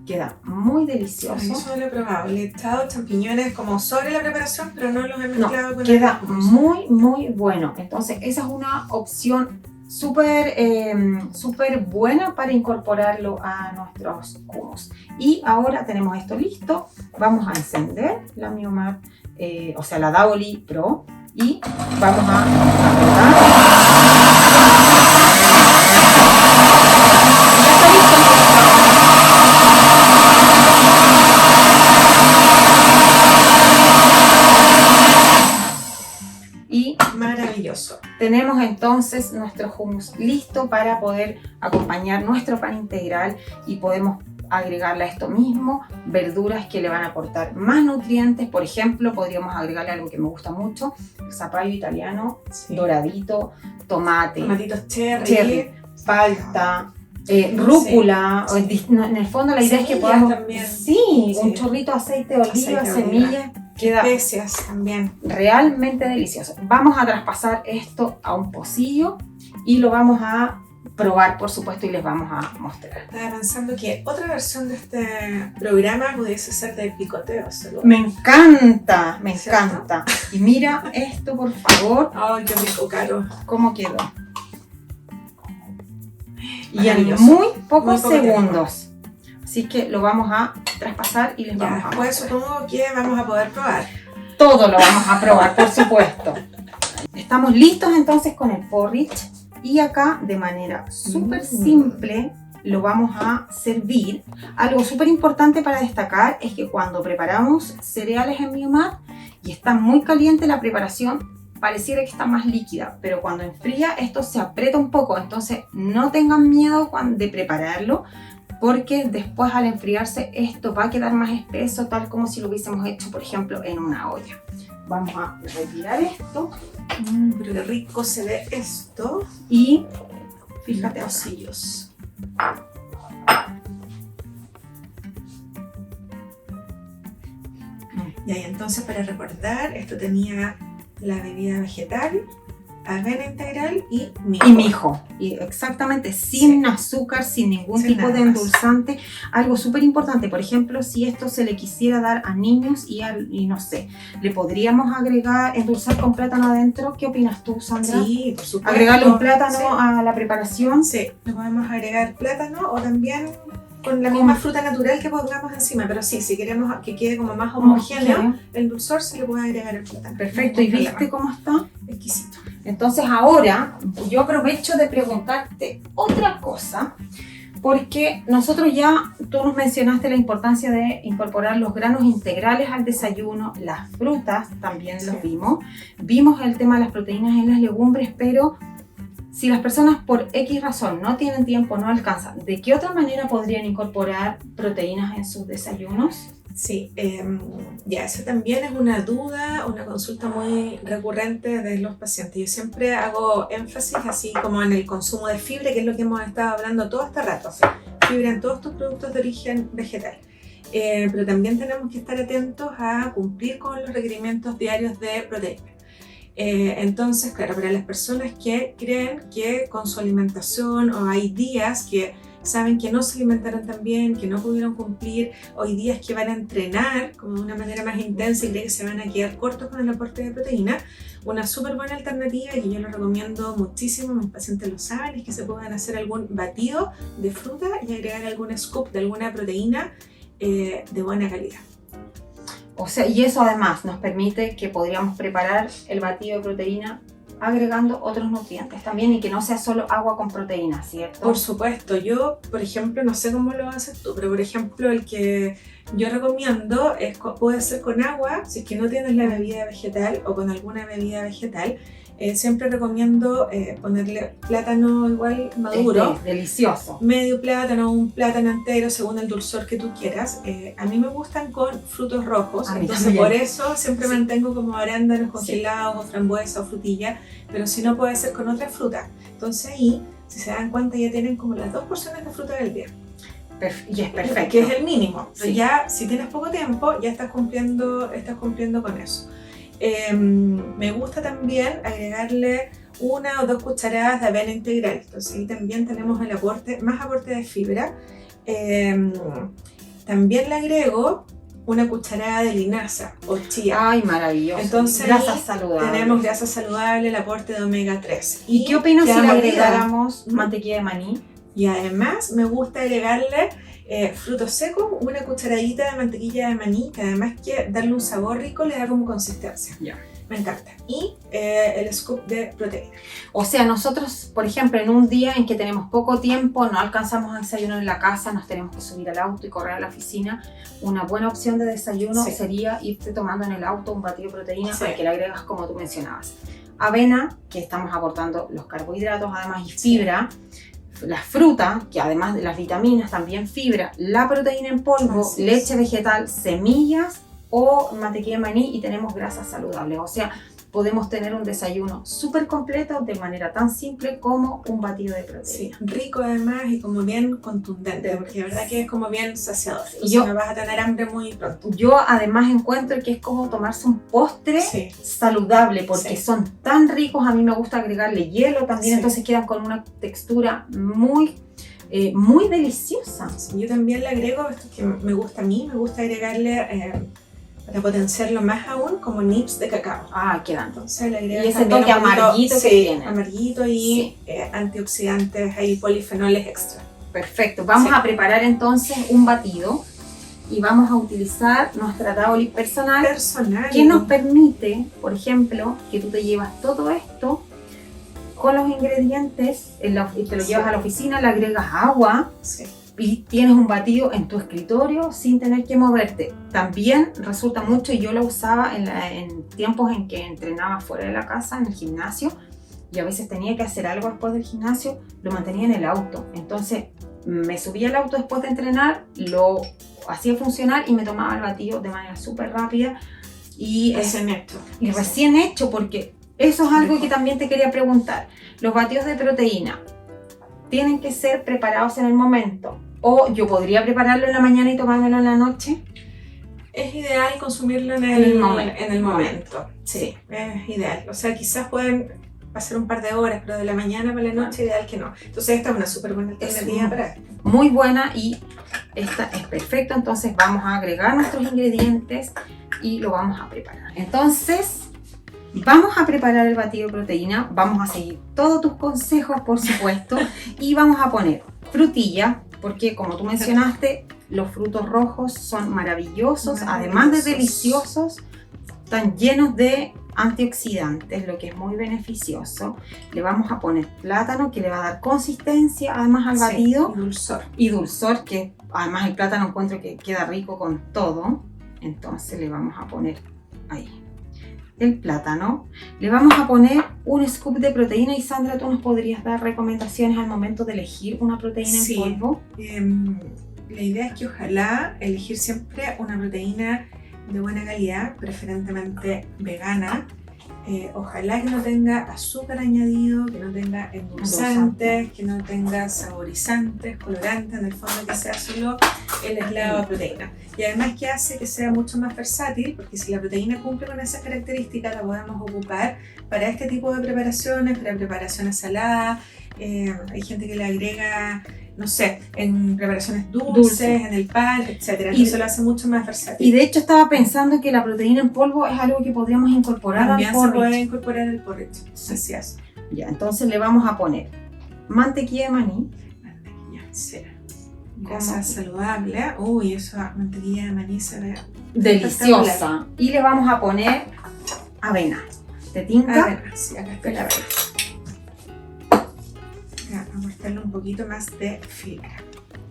Queda muy delicioso. Ay, eso no lo he probado. Le he echado champiñones como sobre la preparación, pero no los he No, mezclado con queda el hummus. muy bueno. Entonces, esa es una opción súper buena para incorporarlo a nuestros hummus. Y ahora tenemos esto listo. Vamos a encender la Miomart, o sea, la Davoli Pro, y vamos a apretar. Ya está listo. Y Maravilloso. tenemos entonces nuestro hummus listo para poder acompañar nuestro pan integral y podemos agregarle a esto mismo verduras que le van a aportar más nutrientes. Por ejemplo, podríamos agregarle algo que me gusta mucho, el zapallo italiano doradito, tomate, Tomatitos cherry. palta, rúcula. En el fondo la idea es que Semillas podamos... también. Sí, un Sí. chorrito de aceite de oliva, Aceite de oliva. semillas. Queda Especias también. realmente delicioso. Vamos a traspasar esto a un pocillo y lo vamos a probar, por supuesto, y les vamos a mostrar. Estaba pensando que otra versión de este programa pudiese ser de picoteo. Solo. Me encanta, me ¿Cierto? encanta. Y mira esto, por favor, Ay, qué rico, Caro. cómo quedó. Y en Maravilloso. muy pocos Muy poco segundos. Así que lo vamos a traspasar y les Ya, vamos a después mostrar. supongo que vamos a poder probar. Todo lo vamos a probar, por supuesto. Estamos listos entonces con el porridge y acá de manera súper simple lo vamos a servir. Algo súper importante para destacar es que cuando preparamos cereales en Miomart y está muy caliente la preparación, pareciera que está más líquida, pero cuando enfría esto se aprieta un poco, entonces no tengan miedo de prepararlo, porque después al enfriarse esto va a quedar más espeso, tal como si lo hubiésemos hecho, por ejemplo, en una olla. Vamos a retirar esto Pero qué rico se ve esto. y fíjate, Pocillos. Y ahí entonces, para recordar, esto tenía la bebida vegetal, avena integral y mijo. y mijo, y exactamente sin azúcar, sin ningún Sin tipo de nada más. endulzante. Algo súper importante, por ejemplo, si esto se le quisiera dar a niños y no sé, le podríamos agregar, endulzar con plátano adentro. ¿Qué opinas tú, Sandra? Sí, por supuesto. Agregarle un plátano Sí. a la preparación. Sí, le podemos agregar plátano o también con la misma fruta natural que pongamos encima. Pero sí, si queremos que quede como más homogéneo, el dulzor se le puede agregar el plátano. Perfecto, ¿y No hay viste problema. cómo está? Exquisito. Entonces ahora yo aprovecho de preguntarte otra cosa, porque nosotros ya, tú nos mencionaste la importancia de incorporar los granos integrales al desayuno, las frutas también los vimos el tema de las proteínas en las legumbres, pero si las personas por X razón no tienen tiempo, no alcanzan, ¿de qué otra manera podrían incorporar proteínas en sus desayunos? Sí, ya, esa también es una duda, una consulta muy recurrente de los pacientes. Yo siempre hago énfasis así como en el consumo de fibra, que es lo que hemos estado hablando todo este rato. Fibra en todos tus productos de origen vegetal. pero también tenemos que estar atentos a cumplir con los requerimientos diarios de proteína. Entonces, claro, para las personas que creen que con su alimentación o hay días que saben que no se alimentaron tan bien, que no pudieron cumplir, o hay días que van a entrenar como de una manera más intensa y creen que se van a quedar cortos con el aporte de proteína, una súper buena alternativa y que yo lo recomiendo muchísimo, mis pacientes lo saben, es que se puedan hacer algún batido de fruta y agregar algún scoop de alguna proteína de buena calidad. O sea, y eso además nos permite que podríamos preparar el batido de proteína agregando otros nutrientes también y que no sea solo agua con proteína, ¿cierto? Por supuesto, yo, por ejemplo, no sé cómo lo haces tú, pero por ejemplo, el que yo recomiendo puede ser con agua, si es que no tienes la bebida vegetal o con alguna bebida vegetal. Siempre recomiendo ponerle plátano igual maduro. Delicioso. Medio plátano, un plátano entero, según el dulzor que tú quieras. A mí me gustan con frutos rojos, entonces también. Por eso siempre mantengo como arándanos congelados o frambuesa o frutilla, pero si no puede ser con otra fruta. Entonces ahí, si se dan cuenta, ya tienen como las 2 porciones de fruta del día. Y es perfecto. Que es el mínimo. Sí. Ya, si tienes poco tiempo, ya estás cumpliendo con eso. Me gusta también agregarle 1 o 2 cucharadas de avena integral, entonces ahí también tenemos más aporte de fibra. También le agrego 1 cucharada de linaza o chía. Ay, maravilloso. Entonces grasas saludables. Tenemos grasa saludable, el aporte de omega 3. ¿Y qué opinas si le agregáramos mantequilla de maní? Y además me gusta agregarle frutos secos, 1 cucharadita de mantequilla de maní, que además que darle un sabor rico le da como consistencia. Ya. Me encanta. Y el scoop de proteína. O sea, nosotros, por ejemplo, en un día en que tenemos poco tiempo, no alcanzamos a desayunar en la casa, nos tenemos que subir al auto y correr a la oficina, una buena opción de desayuno sería irte tomando en el auto un batido de proteína al que le agregas como tú mencionabas. Avena, que estamos aportando los carbohidratos además y fibra. La fruta, que además de las vitaminas, también fibra, la proteína en polvo, leche vegetal, semillas o mantequilla de maní y tenemos grasas saludables. O sea, podemos tener un desayuno súper completo de manera tan simple como un batido de proteína. Sí, rico además y como bien contundente, porque la verdad que es como bien saciador. Entonces me vas a tener hambre muy pronto. Yo además encuentro que es como tomarse un postre saludable, porque son tan ricos. A mí me gusta agregarle hielo también, entonces quedan con una textura muy deliciosa. Sí, yo también le agrego esto que me gusta a mí, me gusta agregarle para potenciarlo más aún, como nips de cacao. Ah, quedan. Entonces le agrego y ese toque amarguito que tiene. Amarguito y antioxidantes y polifenoles extra. Perfecto. Vamos a preparar entonces un batido y vamos a utilizar nuestra tablet personal que nos permite, por ejemplo, que tú te llevas todo esto con los ingredientes y te lo llevas a la oficina, le agregas agua. Y tienes un batido en tu escritorio sin tener que moverte. También resulta mucho, y yo lo usaba en tiempos en que entrenaba fuera de la casa, en el gimnasio, y a veces tenía que hacer algo después del gimnasio, lo mantenía en el auto. Entonces me subía al auto después de entrenar, lo hacía funcionar y me tomaba el batido de manera súper rápida. Y recién hecho, porque eso es algo que también te quería preguntar. Los batidos de proteína tienen que ser preparados en el momento. ¿O yo podría prepararlo en la mañana y tomármelo en la noche? Es ideal consumirlo en el momento. Sí, es ideal. O sea, quizás pueden pasar un par de horas, pero de la mañana para la noche ideal que no. Entonces esta es una súper buena alternativa para esto. Muy buena y esta es perfecta. Entonces vamos a agregar nuestros ingredientes y lo vamos a preparar. Entonces vamos a preparar el batido de proteína. Vamos a seguir todos tus consejos, por supuesto, y vamos a poner frutilla, porque como tú mencionaste, los frutos rojos son maravillosos, además de deliciosos, están llenos de antioxidantes, lo que es muy beneficioso. Le vamos a poner plátano, que le va a dar consistencia además al batido. Y dulzor, que además el plátano encuentro que queda rico con todo. Entonces le vamos a poner ahí el plátano. Le vamos a poner un scoop de proteína. Y Sandra, ¿tú nos podrías dar recomendaciones al momento de elegir una proteína en polvo? La idea es que ojalá elegir siempre una proteína de buena calidad, preferentemente vegana, Ojalá que no tenga azúcar añadido, que no tenga endulzantes, que no tenga saborizantes, colorantes, en el fondo que sea solo el aislado de proteína. Y además que hace que sea mucho más versátil, porque si la proteína cumple con esas características, la podemos ocupar para este tipo de preparaciones, para preparaciones saladas. Hay gente que le agrega, no sé, en preparaciones dulces, en el pan, etc. Entonces lo hace mucho más versátil. Y de hecho estaba pensando que la proteína en polvo es algo que podríamos incorporar También al porridge. se puede incorporar el porridge. Sí. Así es. Ya, entonces le vamos a poner mantequilla de maní. Mantequilla, sí. Grasa saludable. Uy, esa mantequilla de maní se ve deliciosa. Y le vamos a poner avena. ¿Te tinca? Avena, sí, acá está la avena. Vamos a darle un poquito más de fibra.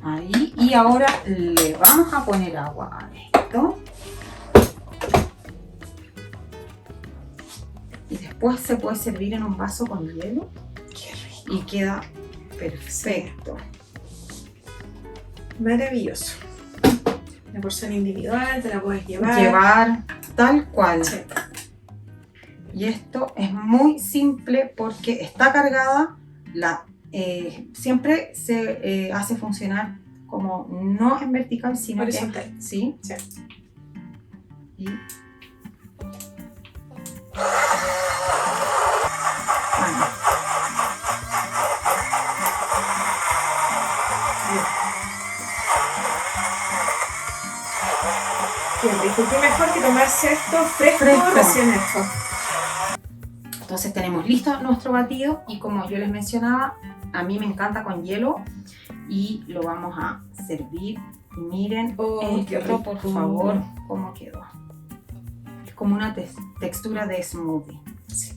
Ahí. Y ahora le vamos a poner agua a esto. Y después se puede servir en un vaso con hielo. Qué rico. Y queda perfecto. Maravilloso. La porción individual te la puedes llevar. Llevar tal cual. Sí. Y esto es muy simple porque está cargada. Siempre se hace funcionar como no en vertical, sino horizontal. que sí. Sí. Y bueno. Qué rico. Qué mejor que tomarse esto fresco. Recién hecho. Entonces tenemos listo nuestro batido y como yo les mencionaba, a mí me encanta con hielo y lo vamos a servir. Y miren qué esto, rico. por favor, cómo quedó. Es como una textura de smoothie. Sí.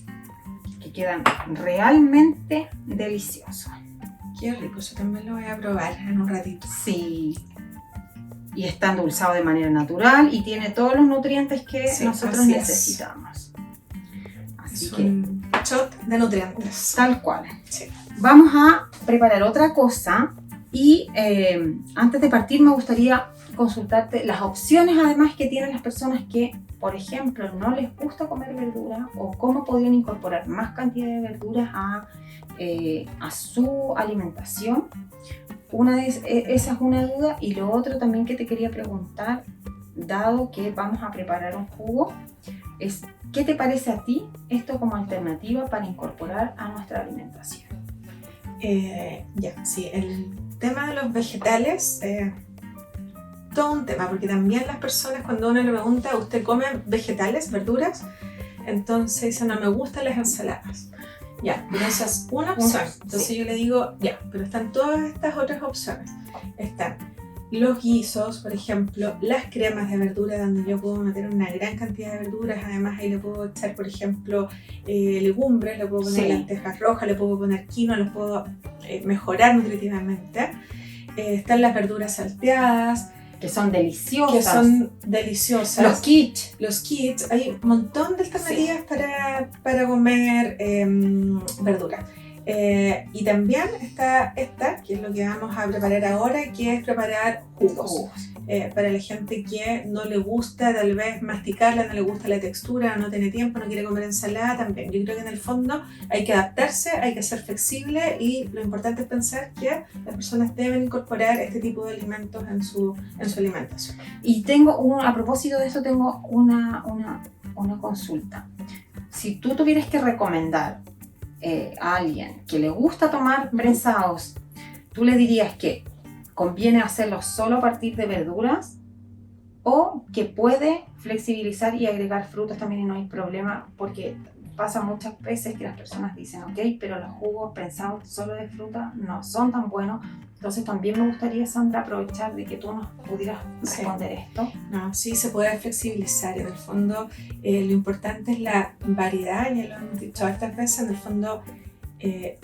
Que quedan realmente deliciosos. Qué rico, yo también lo voy a probar en un ratito. Sí. Y está endulzado de manera natural y tiene todos los nutrientes que Sí, nosotros así es. necesitamos. Así Es que un shot de nutrientes. tal cual. Sí. Vamos a preparar otra cosa y antes de partir me gustaría consultarte las opciones además que tienen las personas que, por ejemplo, no les gusta comer verdura o cómo podrían incorporar más cantidad de verduras a su alimentación. Esa es una duda y lo otro también que te quería preguntar, dado que vamos a preparar un jugo, es ¿qué te parece a ti esto como alternativa para incorporar a nuestra alimentación? Sí, el tema de los vegetales, todo un tema, porque también las personas cuando uno le pregunta, ¿usted come vegetales, verduras? Entonces dicen, no me gustan las ensaladas. Ya, pero esa es una opción. Entonces sí. yo le digo, ya, pero están todas estas otras opciones. Están los guisos, por ejemplo, las cremas de verdura, donde yo puedo meter una gran cantidad de verduras. Además ahí le puedo echar, por ejemplo, legumbres, le puedo poner lentejas rojas, le puedo poner quinoa, los puedo mejorar nutritivamente. Están las verduras salteadas, Que son deliciosas. que son deliciosas. Los kits. Hay un montón de alternativas para comer verdura. Y también está esta, que es lo que vamos a preparar ahora, que es preparar jugos. Para la gente que no le gusta tal vez masticarla, no le gusta la textura, no tiene tiempo, no quiere comer ensalada, también. Yo creo que en el fondo hay que adaptarse, hay que ser flexible y lo importante es pensar que las personas deben incorporar este tipo de alimentos en su alimentación. Y a propósito de eso, tengo una consulta. Si tú tuvieras que recomendar a alguien que le gusta tomar prensados, ¿tú le dirías que conviene hacerlo solo a partir de verduras o que puede flexibilizar y agregar frutas también y no hay problema? Porque pasa muchas veces que las personas dicen, ok, pero los jugos prensados solo de fruta no son tan buenos. Entonces también me gustaría, Sandra, aprovechar de que tú nos pudieras responder esto. No, sí se puede flexibilizar. En el fondo lo importante es la variedad, ya lo hemos dicho estas veces. En el fondo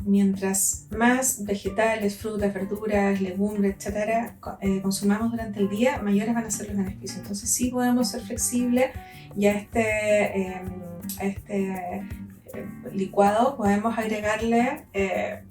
mientras más vegetales, frutas, verduras, legumbres, etcétera, consumamos durante el día, mayores van a ser los beneficios. Entonces sí podemos ser flexibles y a este licuado podemos agregarle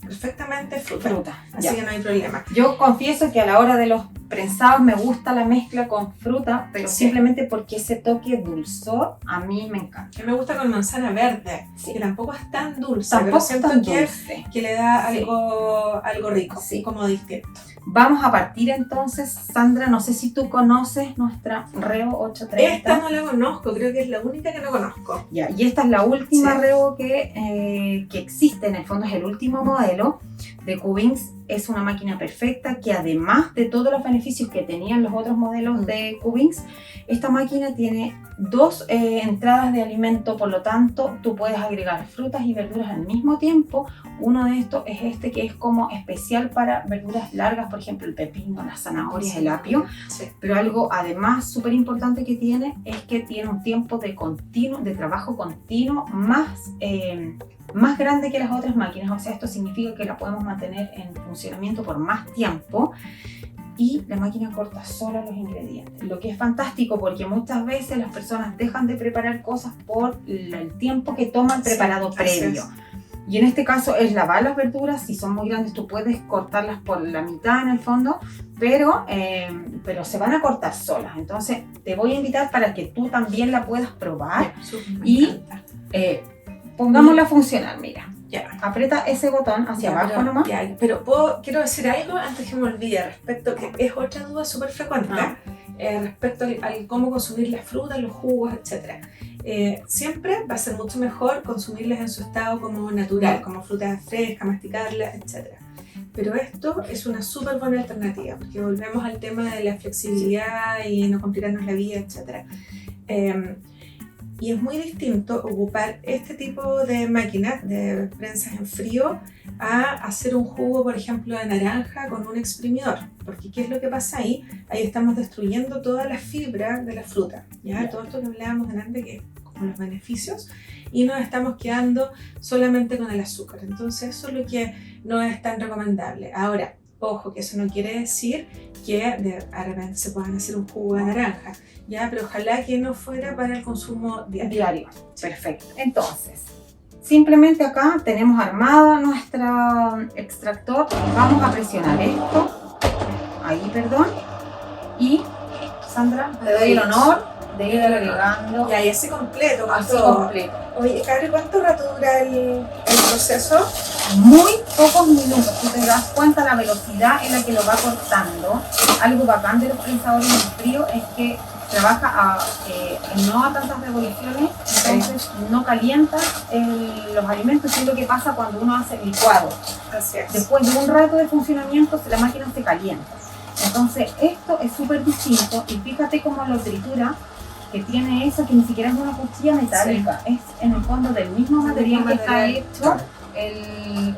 perfectamente fruta. Así ya. que no hay problema. Yo confieso que a la hora de los prensados me gusta la mezcla con fruta, pero Sí. simplemente porque ese toque dulzor a mí me encanta. Que me gusta con manzana verde, Sí. que tampoco es tan dulce, Tampoco pero es siento tan que, dulce. que le da Sí. algo rico, Sí. como distinto. Vamos a partir entonces, Sandra, no sé si tú conoces nuestra Reo 830. Esta no la conozco, creo que es la única que no conozco. Ya, y esta es la última Sí. Reo que existe, en el fondo es el último modelo de Cubins. Es una máquina perfecta que además de todos los beneficios que tenían los otros modelos de Cubins, esta máquina tiene 2 entradas de alimento, por lo tanto tú puedes agregar frutas y verduras al mismo tiempo. Uno de estos es este que es como especial para verduras largas, por ejemplo el pepino, las zanahorias, el apio. Sí. Pero algo además súper importante que tiene es que tiene un tiempo de trabajo continuo más grande que las otras máquinas. O sea, esto significa que la podemos mantener en funcionamiento por más tiempo y la máquina corta solo los ingredientes. Lo que es fantástico porque muchas veces las personas dejan de preparar cosas por el tiempo que toma el preparado Sí, previo. así es. Y en este caso es lavar las verduras. Si son muy grandes tú puedes cortarlas por la mitad en el fondo, pero se van a cortar solas. Entonces te voy a invitar para que tú también la puedas probar. Me Y encanta. Pongámosla a funcionar, mira. Ya. Aprieta ese botón hacia Ya, abajo pero, nomás. ya, pero quiero decir algo antes que me olvide respecto, que es otra duda súper frecuente, respecto al cómo consumir las frutas, los jugos, etc. Siempre va a ser mucho mejor consumirlas en su estado como natural, como frutas frescas, masticarlas, etc. Pero esto es una súper buena alternativa, porque volvemos al tema de la flexibilidad y no complicarnos la vida, etc. Y es muy distinto ocupar este tipo de máquinas de prensas en frío a hacer un jugo, por ejemplo, de naranja con un exprimidor. Porque ¿qué es lo que pasa ahí? Ahí estamos destruyendo toda la fibra de la fruta, ¿ya? Todo esto que hablábamos delante, que es como los beneficios, y nos estamos quedando solamente con el azúcar. Entonces eso es lo que no es tan recomendable. Ahora, ojo, que eso no quiere decir que de repente se puedan hacer un jugo de naranja, ¿ya? Pero ojalá que no fuera para el consumo diario. Perfecto. Entonces, simplemente acá tenemos armada nuestra extractor. Vamos a presionar esto. Ahí, perdón. Y, Sandra, te doy el honor de ir agregando Ya, y así completo. así todo. completo. Oye, Cabri, ¿cuánto rato dura el proceso? Muy pocos minutos. Tú te das cuenta la velocidad en la que lo va cortando. Algo bacán de los prensadores en frío es que trabaja no a tantas revoluciones, entonces no calienta los alimentos, que es lo que pasa cuando uno hace el licuado. Así es. Después de un rato de funcionamiento, la máquina se calienta. Entonces esto es súper distinto y fíjate cómo lo tritura, que tiene eso que ni siquiera es una cuchilla metálica, es en el fondo del mismo material que está hecho el...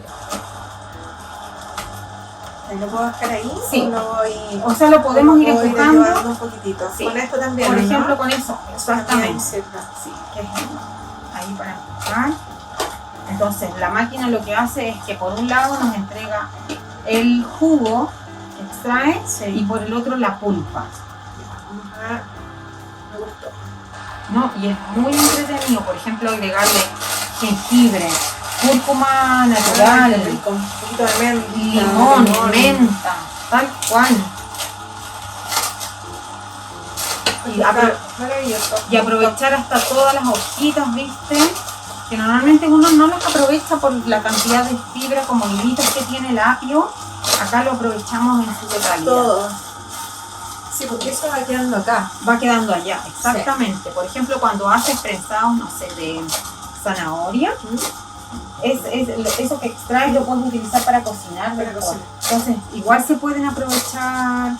¿Lo puedo dejar ahí? Sí. ¿O no voy, O sea, lo podemos ir voy empujando. llevando un poquitito? Sí. Con esto también, Por ¿no? ejemplo, con eso, También exactamente. sirve. Sí, que es ahí para empujar. Entonces, la máquina lo que hace es que por un lado nos entrega el jugo, extrae, Sí. y por el otro la pulpa. Vamos a... Me gustó. ¿No? Y es muy entretenido, por ejemplo, agregarle jengibre, cúrcuma natural, Qué rico. Un poquito de menta. limón, menta, tal cual. Maravilloso. Y aprovechar hasta todas las hojitas, ¿viste? Que normalmente uno no las aprovecha por la cantidad de fibra como hilitos que tiene el apio. Acá lo aprovechamos en su totalidad. Todo. Sí, porque eso va quedando acá. Va quedando allá, exactamente. Por ejemplo, cuando haces prensados, no sé, de zanahoria, eso que extraes lo puedes utilizar para cocinar. Para mejor. cocinar. Entonces, igual se pueden aprovechar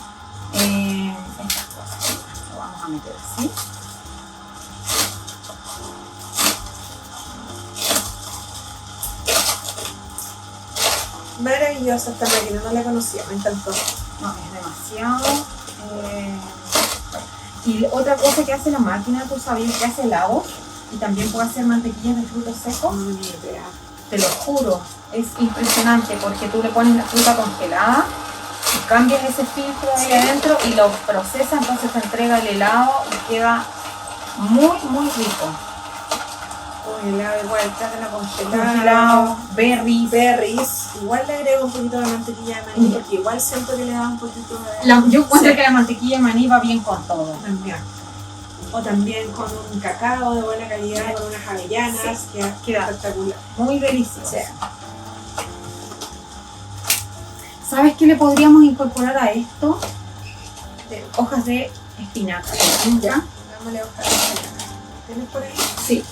estas cosas. Lo vamos a meter así. Maravillosa esta máquina, no la conocía, me encantó. No, es demasiado. Y otra cosa que hace la máquina, tú sabías que hace helados y también puede hacer mantequillas de frutos secos. No, ni idea. Te lo juro, es impresionante porque tú le pones la fruta congelada y cambias ese filtro ahí adentro y lo procesas, entonces te entrega el helado y queda muy, muy rico. helado igual, plátano congelado, berries. Igual le agrego un poquito de mantequilla de maní porque igual siento que le da un poquito de... Yo encuentro que la mantequilla de maní va bien con todo. También. O también con un cacao de buena calidad, con unas avellanas, queda espectacular. Muy delicioso. Sí. ¿Sabes qué le podríamos incorporar a esto? Hojas de espinaca. Ya. Dámosle hojas de espinaca. ¿Tienes por ahí? Sí.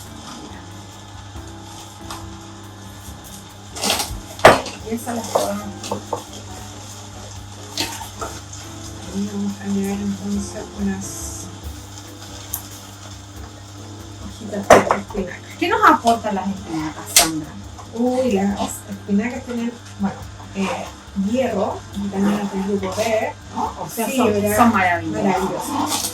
Y esas las podemos. Ahí vamos a agregar entonces unas hojitas de espinaca. ¿Qué nos aportan las espinacas, Sandra? Uy, las espinacas tienen, bueno, hierro, vitaminas del grupo B, ¿No? O sea, fibra, son maravillosas. maravilloso.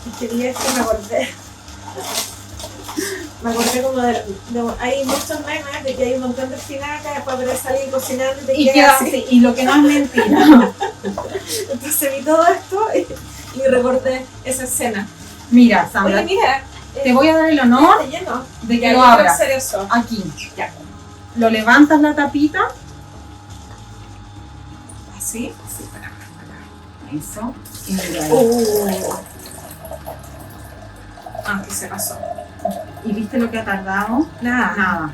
Y quería que me acordé como hay muchos memes de que hay un montón de espinacas, después de salir cocinando y te Y queda queda así. así, y lo que no es mentira. Entonces vi todo esto y recordé esa escena. Mira, Sandra, Oye, mira, te voy a dar el honor está lleno. de que Ya, lo yo quiero abras. hacer eso. Aquí. Ya. Lo levantas la tapita. ¿Así? Sí, para. Eso. Y mira ahí. Que se pasó. ¿Y viste lo que ha tardado? Nada.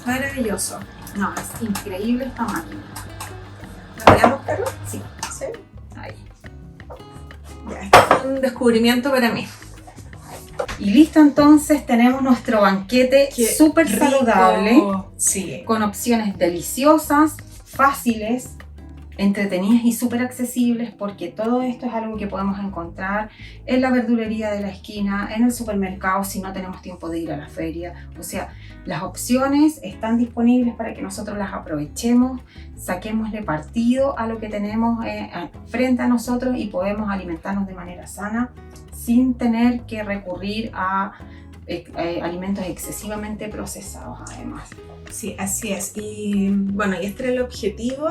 Maravilloso. No, es increíble esta máquina. ¿La veamos, Carlos? Sí. Sí. Ahí. Ya, esto fue un descubrimiento para mí. Y listo, entonces tenemos nuestro banquete Qué súper rico. saludable, Sí. con opciones deliciosas, fáciles, entretenidas y súper accesibles, porque todo esto es algo que podemos encontrar en la verdulería de la esquina, en el supermercado si no tenemos tiempo de ir a la feria. O sea, las opciones están disponibles para que nosotros las aprovechemos, saquémosle partido a lo que tenemos frente a nosotros y podemos alimentarnos de manera sana sin tener que recurrir a alimentos excesivamente procesados además. Sí, así es. Y bueno, y este era el objetivo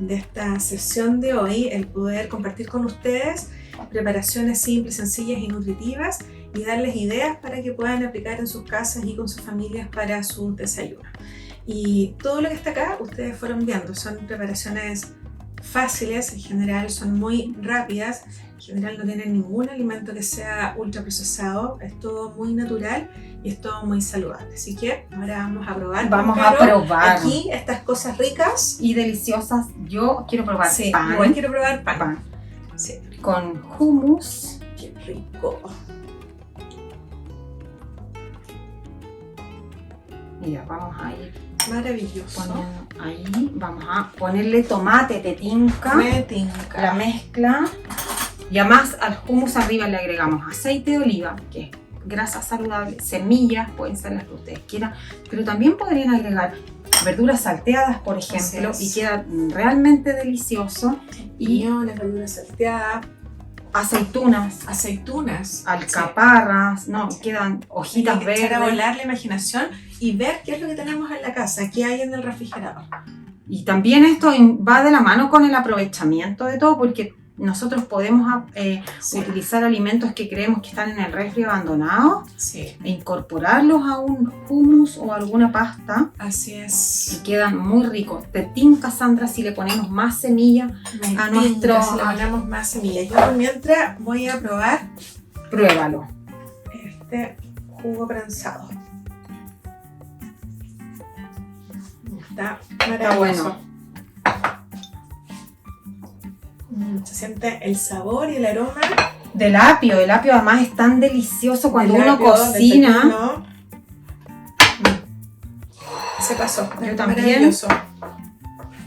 de esta sesión de hoy, el poder compartir con ustedes preparaciones simples, sencillas y nutritivas y darles ideas para que puedan aplicar en sus casas y con sus familias para su desayuno. Y todo lo que está acá, ustedes fueron viendo, son preparaciones fáciles, en general son muy rápidas, en general no tienen ningún alimento que sea ultra procesado, es todo muy natural y es todo muy saludable. Así que ahora vamos a probar. Vamos a probar. Aquí estas cosas ricas Y deliciosas. Yo quiero probar Sí, pan. igual quiero probar pan. Pan. Sí, Con hummus. qué rico. Mira, vamos a ir Maravilloso. poniendo ahí. Vamos a ponerle tomate, tetinca, Me tinca. la mezcla. Y además al hummus arriba le agregamos aceite de oliva, que es grasa saludable, semillas, pueden ser las que ustedes quieran, pero también podrían agregar verduras salteadas, por ejemplo, Así es. y queda realmente delicioso. Y Piñones, verduras salteadas, aceitunas, aceitunas, alcaparras, no, quedan hojitas Hay que echar a verdes. volar la imaginación y ver qué es lo que tenemos en la casa, qué hay en el refrigerador. Y también esto va de la mano con el aprovechamiento de todo, porque nosotros podemos Sí, utilizar alimentos que creemos que están en el refri abandonados sí, e incorporarlos a un hummus o alguna pasta así y es. quedan muy ricos. Te tinca, Sandra, si le ponemos más semilla. Me A tinca nuestro- si le ponemos más semillas. Yo por mientras voy a probar Pruébalo. este jugo prensado. Está maravilloso. bueno. Se siente el sabor y el aroma Del apio. El apio además es tan delicioso cuando del uno apio, del cocina. pepino. Se pasó. Yo también. Maravilloso.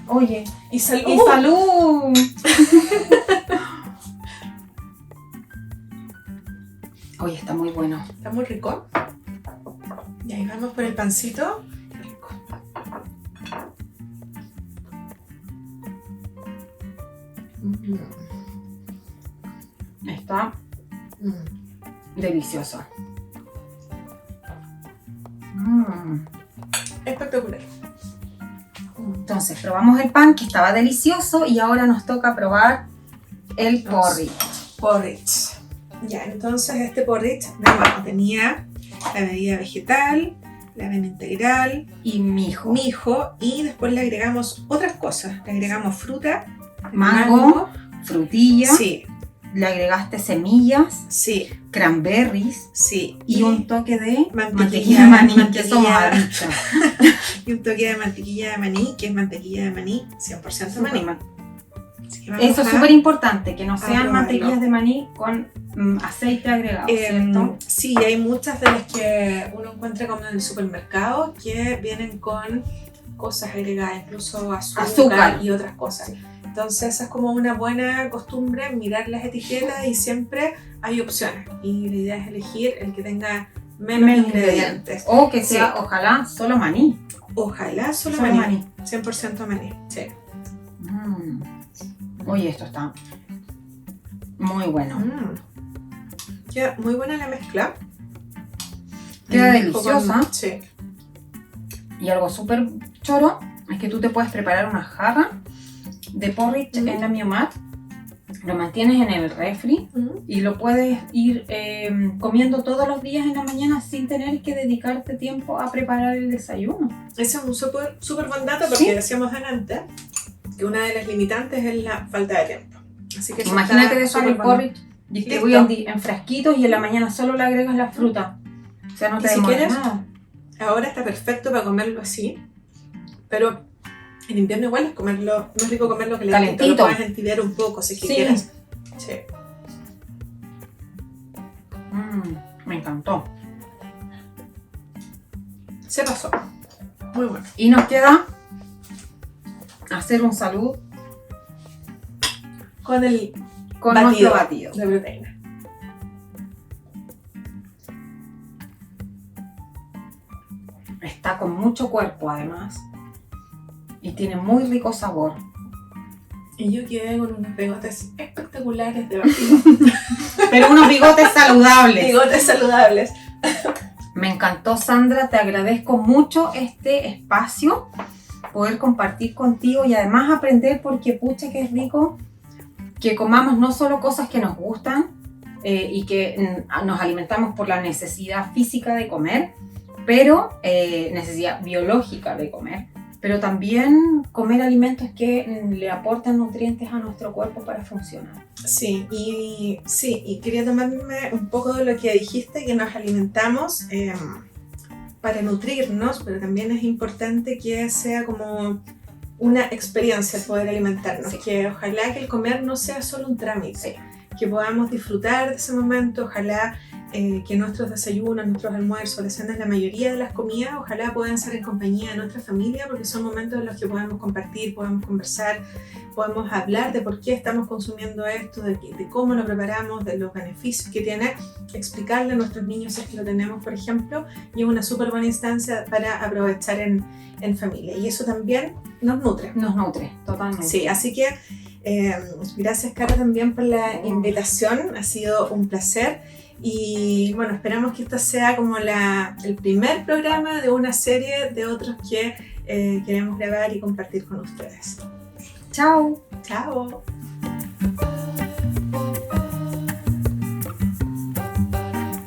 Oye, Y salud. y salud. Oye, está muy bueno. Está muy rico. Y ahí vamos por el pancito. Qué rico. Está delicioso. Espectacular. Entonces, probamos el pan que estaba delicioso y ahora nos toca probar el porridge. Porridge. Ya, entonces este porridge de abajo tenía la bebida vegetal, la avena integral, Y mijo. y después le agregamos otras cosas. Le agregamos fruta, Mango, frutilla, sí, le agregaste semillas, sí, cranberries sí. y un toque de mantequilla de maní, que mantequilla. somos adictas. Y un toque de mantequilla de maní, que es mantequilla de maní 100% maní. Superman. Así que vamos Eso es a- súper importante, que no sean probarlo. mantequillas de maní con aceite agregado, ¿cierto? Sí, hay muchas de las que uno encuentra como en el supermercado que vienen con cosas agregadas, incluso azúcar y otras cosas. Entonces esa es como una buena costumbre, mirar las etiquetas y siempre hay opciones. Y la idea es elegir el que tenga menos ingredientes. O que Sí. sea, ojalá, solo maní. Ojalá solo Solo maní. maní. 100% maní, sí. Oye, esto está muy bueno. Queda muy buena la mezcla. Queda El mijo deliciosa. Sí. Y algo súper choro es que tú te puedes preparar una jarra de porridge en la Miomat, lo mantienes en el refri y lo puedes ir comiendo todos los días en la mañana sin tener que dedicarte tiempo a preparar el desayuno. Ese es un súper buen dato porque Sí. decíamos antes que una de las limitantes es la falta de tiempo. Así que eso Imagínate está dejar el súper bueno. porridge distribuido en frasquitos y en la mañana solo le agregas la fruta. O sea, no Y te si demoras quieres, nada. Ahora está perfecto para comerlo así, pero en invierno igual no es rico comerlo calentito, Calentito. lo puedes entibiar un poco si es que Sí. quieres. Sí. Me encantó. Se pasó. Muy bueno. Y nos queda hacer un salud Con el con Batido. nuestro batido. de proteína. Está con mucho cuerpo además. Y tiene muy rico sabor. Y yo quedé con unos bigotes espectaculares de batido. Pero unos bigotes saludables. Bigotes saludables. Me encantó, Sandra. Te agradezco mucho este espacio. Poder compartir contigo y además aprender, porque pucha que es rico que comamos no solo cosas que nos gustan y que nos alimentamos por la necesidad física de comer, pero necesidad biológica de comer, pero también comer alimentos que le aportan nutrientes a nuestro cuerpo para funcionar. Sí, y quería tomarme un poco de lo que dijiste, que nos alimentamos para nutrirnos, pero también es importante que sea como una experiencia el poder alimentarnos, Sí. que ojalá que el comer no sea solo un trámite, Sí. que podamos disfrutar de ese momento, ojalá que nuestros desayunos, nuestros almuerzos, las cenas, la mayoría de las comidas, ojalá puedan ser en compañía de nuestra familia, porque son momentos en los que podemos compartir, podemos conversar, podemos hablar de por qué estamos consumiendo esto, de cómo lo preparamos, de los beneficios que tiene, explicarle a nuestros niños si es que lo tenemos, por ejemplo, y es una súper buena instancia para aprovechar en familia. Y eso también nos nutre. Nos nutre, totalmente. Sí, así que gracias, Cara, también por la invitación, ha sido un placer. Y bueno, esperamos que esto sea como el primer programa de una serie de otros que queremos grabar y compartir con ustedes. Chao. ¡Chao!